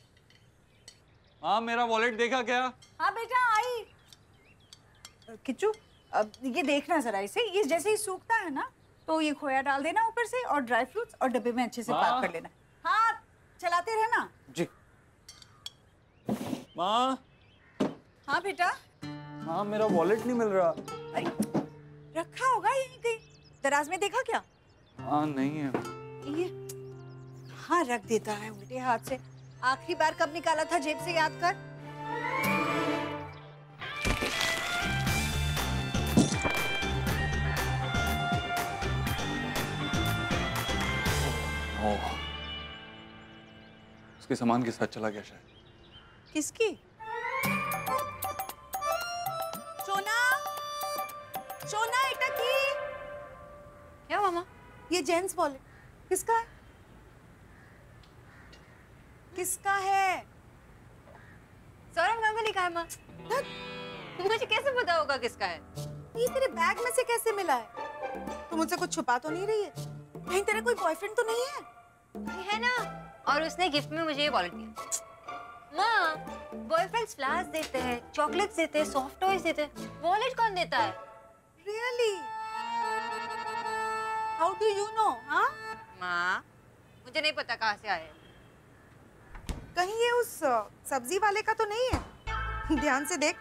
माँ मेरा वॉलेट देखा क्या? हाँ बेटा आई। किच्चू अब ये देखना जरा इसे, ये जैसे ही सूखता है ना तो ये खोया डाल देना ऊपर से, और ड्राई फ्रूट्स, और डब्बे में अच्छे से पैक कर लेना। हाँ चलाते रहना। जी। माँ। हाँ बेटा। माँ मेरा वॉलेट नहीं मिल रहा। रखा होगा यहीं कहीं, दराज में देखा क्या? हाँ नहीं है। ये हाँ रख देता है उल्टे हाथ से। आखिरी बार कब निकाला था जेब से याद कर। ओह, उसके सामान के साथ चला गया शायद। किसकी? सोना, सोना इटा की। क्या मामा? ये जेंट्स वॉलेट किसका है? किसका है? सौरभ गांगुली का है माँ। मुझे कैसे पता होगा किसका है? ये तेरे बैग में से कैसे मिला है? तू मुझसे कुछ छुपा तो नहीं रही है? कहीं तेरा कोई बॉयफ्रेंड तो नहीं है? है ना, और उसने गिफ्ट में मुझे ये वॉलेट दिया। माँ, बॉयफ्रेंड्स फ्लावर्स देते हैं, चॉकलेट्स देते हैं, सॉफ्ट टॉयज देते हैं, वॉलेट कौन देता है? Really? How do you know? हाँ? माँ, मुझे नहीं पता कहाँ से आए। कहीं ये उस सब्जी वाले का तो नहीं है? ध्यान से देख,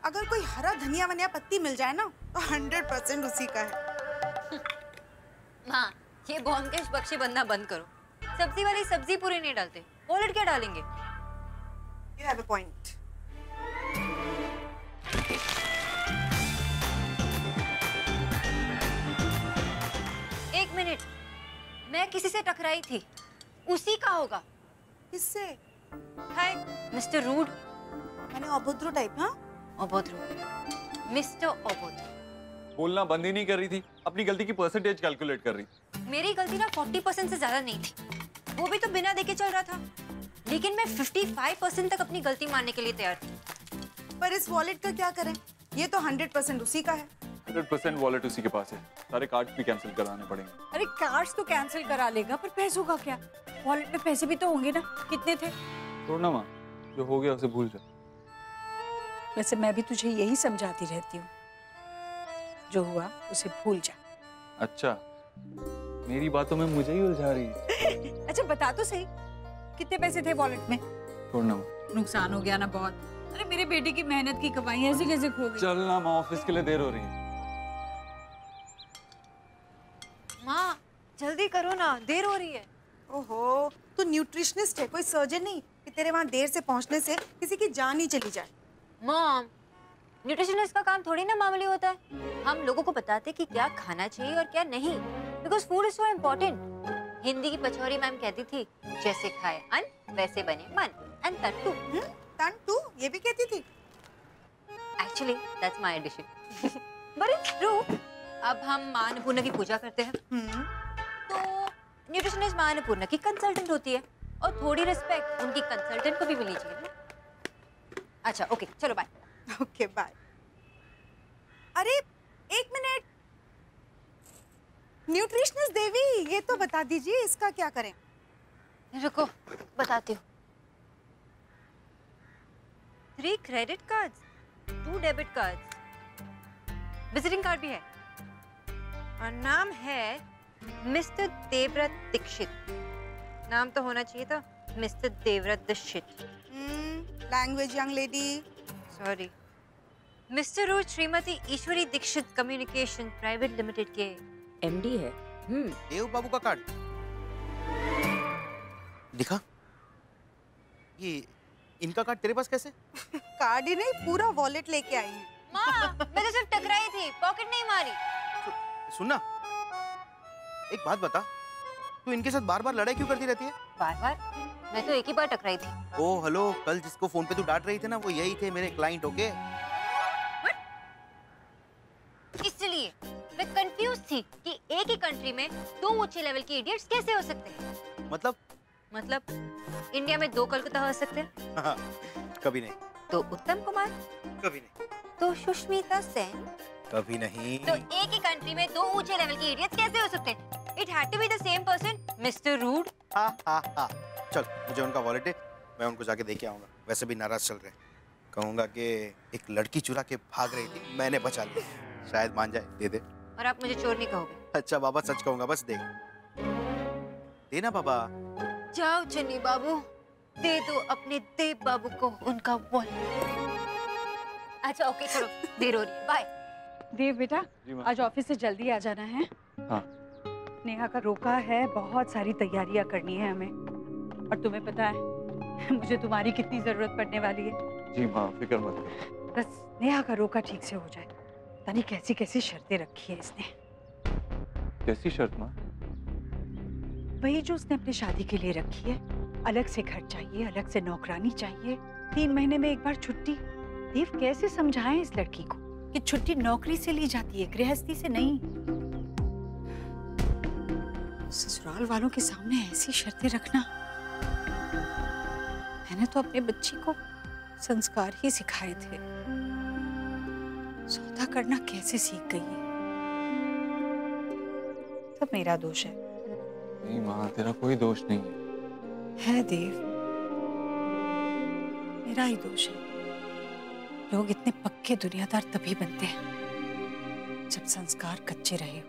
अगर कोई हरा धनिया वनिया पत्ती मिल जाए ना तो 100% उसी का है। माँ, ये ब्योमकेश बख्शी बनना बंद करो। सब्जी वाली सब्जी पूरी नहीं डालते, वॉलेट क्या डालेंगे? You have a point. एक मिनट, मैं किसी से टकराई थी, उसी का होगा। किससे? Hi Mister Rude. मैंने अभद्र टाइप। हाँ अभद्र, मिस्टर अभद्र। बोलना बंद ही नहीं कर रही थी, अपनी गलती की परसेंटेज कैलकुलेट कर रही। मेरी गलती ना 40% से ज्यादा नहीं थी, वो भी तो बिना देखे चल रहा था, लेकिन मैं 55% तक अपनी गलती मानने के लिए तैयार थी। पर इस वॉलेट का क्या करें? ये तो 100% उसी का है। 100% वॉलेट उसी के पास है, सारे कार्ड्स भी कैंसिल कराने पड़ेंगे। अरे कार्ड्स तो कैंसिल करा लेगा, पर पैसों का क्या? वॉलेट में पैसे भी तो होंगे ना। कितने थे? छोड़ना माँ, जो हो गया उसे भूल जा। वैसे मैं भी तुझे यही समझाती रहती हूँ, जो हुआ उसे भूल जा। अच्छा, मेरी बातों में मुझे ही उलझा रही है। अच्छा बता तो सही, कितने पैसे थे वॉलेट में? छोड़ना माँ। नुकसान हो गया ना बहुत। अरे मेरे बेटे की मेहनत की कमाई ऐसे कैसे खो गई? चलना माँ, ऑफिस के लिए देर हो रही है। माँ जल्दी करो ना, देर हो रही है। ओहो, तू न्यूट्रिशनिस्ट है, कोई सर्जन नहीं कि तेरे वहाँ देर से पहुँचने से किसी की जान ही चली जाए। मॉम, न्यूट्रिशनिस्ट का काम थोड़ी ना मामूली होता है। हम लोगों को बताते हैं कि क्या खाना चाहिए और क्या नहीं, because food is so important. Hindi की पचौरी मैम कहती थी, जैसे खाए अन्न वैसे बने मन। एंड तट्टू। तट्टू ये भी कहती थी? Actually that's my addition. But it's true. अब हम मां अन्नपूर्णा की पूजा करते हैं, तो न्यूट्रिशनिस्ट मां अन्नपूर्णा की कंसल्टेंट होती है, और थोड़ी रिस्पेक्ट उनकी कंसल्टेंट को भी मिलनी चाहिए ना। अच्छा ओके, चलो बाय। Okay bye. अरे एक मिनट, न्यूट्रिशनिस्ट देवी, ये तो बता दीजिए इसका क्या करें? रुको बताती हूँ। 3 credit cards, 2 debit cards, visiting card भी है, और नाम है मिस्टर देवव्रत दीक्षित। नाम तो होना चाहिए था mister Devvrat Dikshit. Language young lady. Sorry. Mister rude Shrimati Ishwari Dikshit communication private limited के एमडी है। देव बाबू का कार्ड दिखा। ये इनका कार्ड तेरे पास कैसे? कार्ड ही नहीं, पूरा वॉलेट लेके आई है। माँ, मैं तो सिर्फ टकराई थी, पॉकेट नहीं मारी। सुनना, एक बात बता, तू इनके साथ बार बार लड़ाई क्यों करती रहती है? बार बार? मैं तो एक ही बार टकराई थी। ओ हेलो, कल जिसको फोन पे तू डांट रही थी ना, वो यही थे मेरे क्लाइंट। ओके, इसलिए मैं कंफ्यूज थी कि एक ही कंट्री में 2 ऊंचे लेवल के इडियट्स कैसे हो सकते हैं। मतलब इंडिया में 2 कलकत्ता हो सकते हैं। कभी नहीं। तो उत्तम कुमार? कभी नहीं। तो सुष्मिता सेन? कभी नहीं। तो एक ही कंट्री में दो ऊंचे लेवल के इडियट्स कैसे हो सकते हैं? It had to be the same person, Mister Rude. हाँ हाँ हाँ, चल मुझे उनका वॉलेट है, मैं उनको जाके दे के आऊंगा। वैसे भी नाराज चल रहे हैं, कहूंगा कि एक लड़की चुरा के भाग रही थी, मैंने बचा लिया, शायद मान जाए, दे दे। और आप मुझे चोर नहीं कहोगे? अच्छा बाबा, सच कहूंगा, बस दे देना बाबा। जाओ चन्नी बाबू, दे दो अपने देव बाबू को उनका वॉलेट। अच्छा ओके, चलो देर हो रही है, बाय। देव बेटा, आज ऑफिस से जल्दी आ जाना है। हाँ। नेहा का रोका है, बहुत सारी तैयारियां करनी है हमें, और तुम्हें पता है मुझे तुम्हारी कितनी जरूरत पड़ने वाली है। जी माँ, फिक्र मत करो। बस नेहा का रोका ठीक से हो जाए। पता नहीं कैसी कैसी शर्तें रखी है इसने। कैसी शर्त माँ? वही जो उसने अपनी शादी के लिए रखी है। अलग से घर चाहिए, अलग से नौकरानी चाहिए, 3 महीने में एक बार छुट्टी। देव कैसे समझाएं इस लड़की को कि छुट्टी नौकरी से ली जाती है, गृहस्थी से नहीं। ससुराल वालों के सामने ऐसी शर्तें रखना। मैंने तो अपने बच्ची को संस्कार ही सिखाए थे, सौदा करना कैसे सीख गई है। सब मेरा दोष है। नहीं माँ, तेरा कोई दोष नहीं है देव, मेरा ही दोष है। लोग इतने पक्के दुनियादार तभी बनते हैं जब संस्कार कच्चे रहे हो।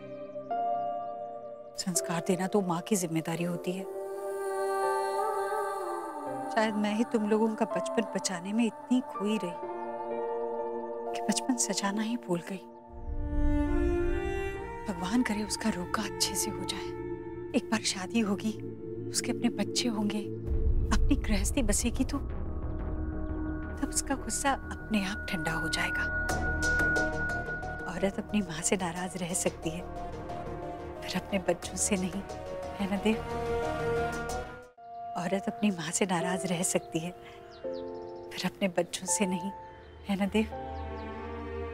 संस्कार देना तो माँ की जिम्मेदारी होती है। शायद मैं ही तुम लोगों का बचपन बचाने में इतनी खोई रही कि बचपन सजाना ही भूल गई। भगवान करे उसका रोका अच्छे से हो जाए। एक बार शादी होगी, उसके अपने बच्चे होंगे, अपनी गृहस्थी बसेगी, तो तब उसका गुस्सा अपने आप ठंडा हो जाएगा। औरत अपनी माँ से नाराज रह सकती है, फिर अपने बच्चों से नहीं, है ना देव? औरत अपनी माँ से नाराज रह सकती है, फिर अपने बच्चों से नहीं, है ना देव?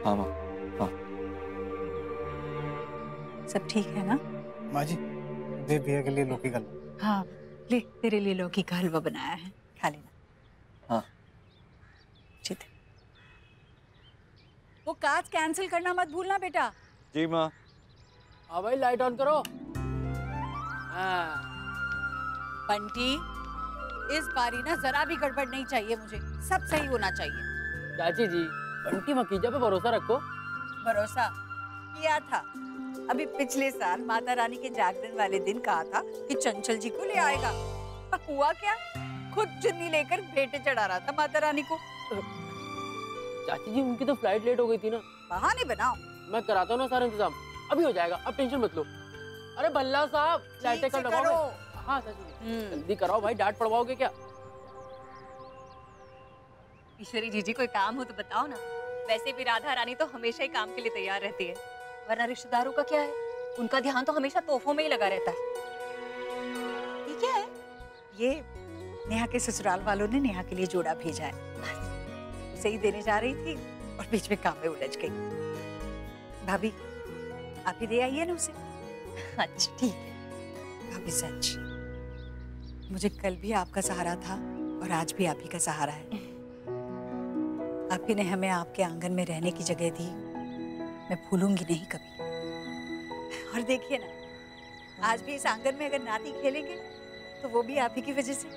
हाँ माँ, हाँ। सब ठीक है ना? माँ जी, देव भैया के लिए लौकी का हलवा। हाँ, ले तेरे लिए लौकी का हलवा बनाया है, खा लेना। हाँ। ठीक है। वो कांच कैंसिल करना मत भूलना बेटा। जी माँ। हाँ भाई, लाइट ऑन करो। हाँ। बंटी, इस बारी ना जरा भी गड़बड़ नहीं चाहिए मुझे, सब सही होना चाहिए। चाची जी, बंटी मकीजा पे भरोसा रखो। भरोसा किया था। अभी पिछले साल माता रानी के जागरण वाले दिन कहा था कि चंचल जी को ले आएगा। हुआ क्या? खुद चुन्नी लेकर भेंटे चढ़ा रहा था माता रानी को। चाची जी, उनकी तो फ्लाइट लेट हो गई थी ना। बहाने बनाओ। मैं कराता हूँ ना सारा इंतजाम, अभी हो जाएगा, अब टेंशन मत लो। अरे बल्ला साहब, लाइटें कल लगाओगे? हाँ चाची जी, जल्दी कराओ भाई, डांट पड़वाओगे क्या? ईश्वरी जीजी, कोई काम हो तो बताओ ना। वैसे भी राधा रानी तो हमेशा ही काम के लिए तैयार रहती है, वरना रिश्तेदारों का क्या है, उनका ध्यान तो हमेशा तोहफों में ही लगा रहता है। ये क्या है? ये नेहा के ससुराल वालों ने नेहा के लिए जोड़ा भेजा है। उसे ही देने जा रही थी और बीच में काम में उलझ गई। भाभी, आप ही दे आइए ना उसे। अच्छा ठीक है भाभी। सच, मुझे कल भी आपका सहारा था और आज भी आप ही का सहारा है। आप ही ने हमें आपके आंगन में रहने की जगह दी, मैं भूलूंगी नहीं कभी। और देखिए ना, आज भी इस आंगन में अगर नाती खेलेंगे तो वो भी आप ही की वजह से।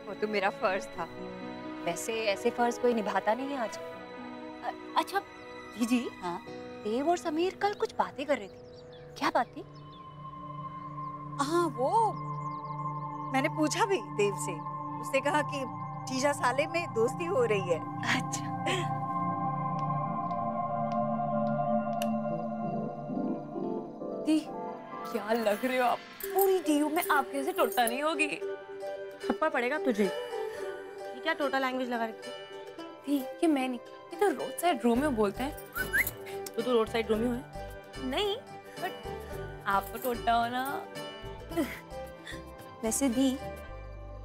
वो तो मेरा फर्ज था। वैसे ऐसे फर्ज कोई निभाता नहीं है आज। अच्छा जीजी, हाँ, देव और समीर कल कुछ बातें कर रहे थे, क्या बात थी? हाँ, वो मैंने पूछा भी देव से। उसने कहा कि जीजा साले में दोस्ती हो रही है। अच्छा। दी, क्या लग रहे हो आप? पूरी डीयू में आपके से टोटा नहीं होगी। थप्पड़ पड़ेगा तुझे। ये क्या टोटल लैंग्वेज लगा रखी है? दी, ये मैं नहीं, ये तो रोड साइड रोमियो बोलते हैं। तो रोड साइड रोमियो है? नहीं, बट आप तो टोटा हो ना। वैसे दी,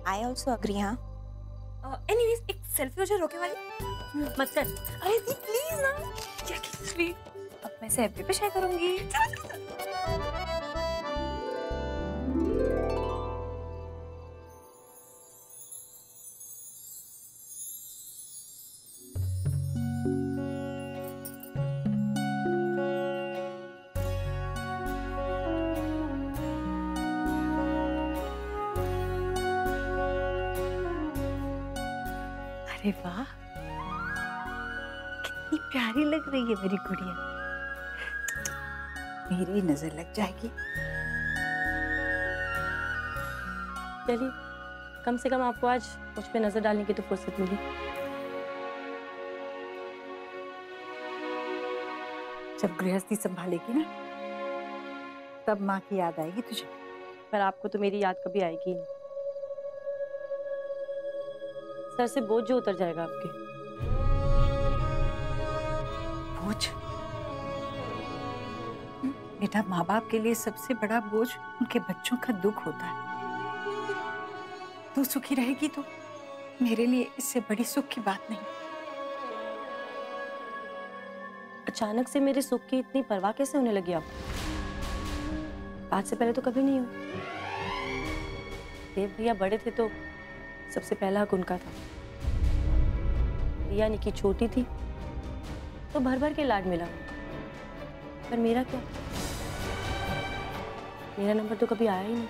आई ऑल्सो अग्री। हाँ, एनीवेज, एक सेल्फी हो जाए रोके वाली। मत कर। अरे दी प्लीज ना, क्या स्वीट। अब मैं से एफबी पे शेयर करूंगी। अरे वाह, कितनी प्यारी लग रही है मेरी गुड़िया। मेरी नजर लग जाएगी। चलिए, कम से कम आपको आज मुझ पे नजर डालने की तो फुर्सत मिली। जब गृहस्थी संभालेगी ना, तब माँ की याद आएगी तुझे। पर आपको तो मेरी याद कभी आएगी नहीं। सर से बोझ जो उतर जाएगा आपके। बोझ? बेटा, माँ बाप के लिए सबसे बड़ा बोझ उनके बच्चों का दुख होता है। तू सुखी रहेगी तो मेरे लिए इससे बड़ी सुख की बात नहीं। अचानक से मेरे सुख की इतनी परवाह कैसे होने लगी आपको? आज से पहले तो कभी नहीं हुई। देव भैया बड़े थे तो सबसे पहला हक उनका था। रिया निकी छोटी थी तो भर भर के लाड मिला, पर मेरा क्या? मेरा नंबर तो कभी आया ही नहीं।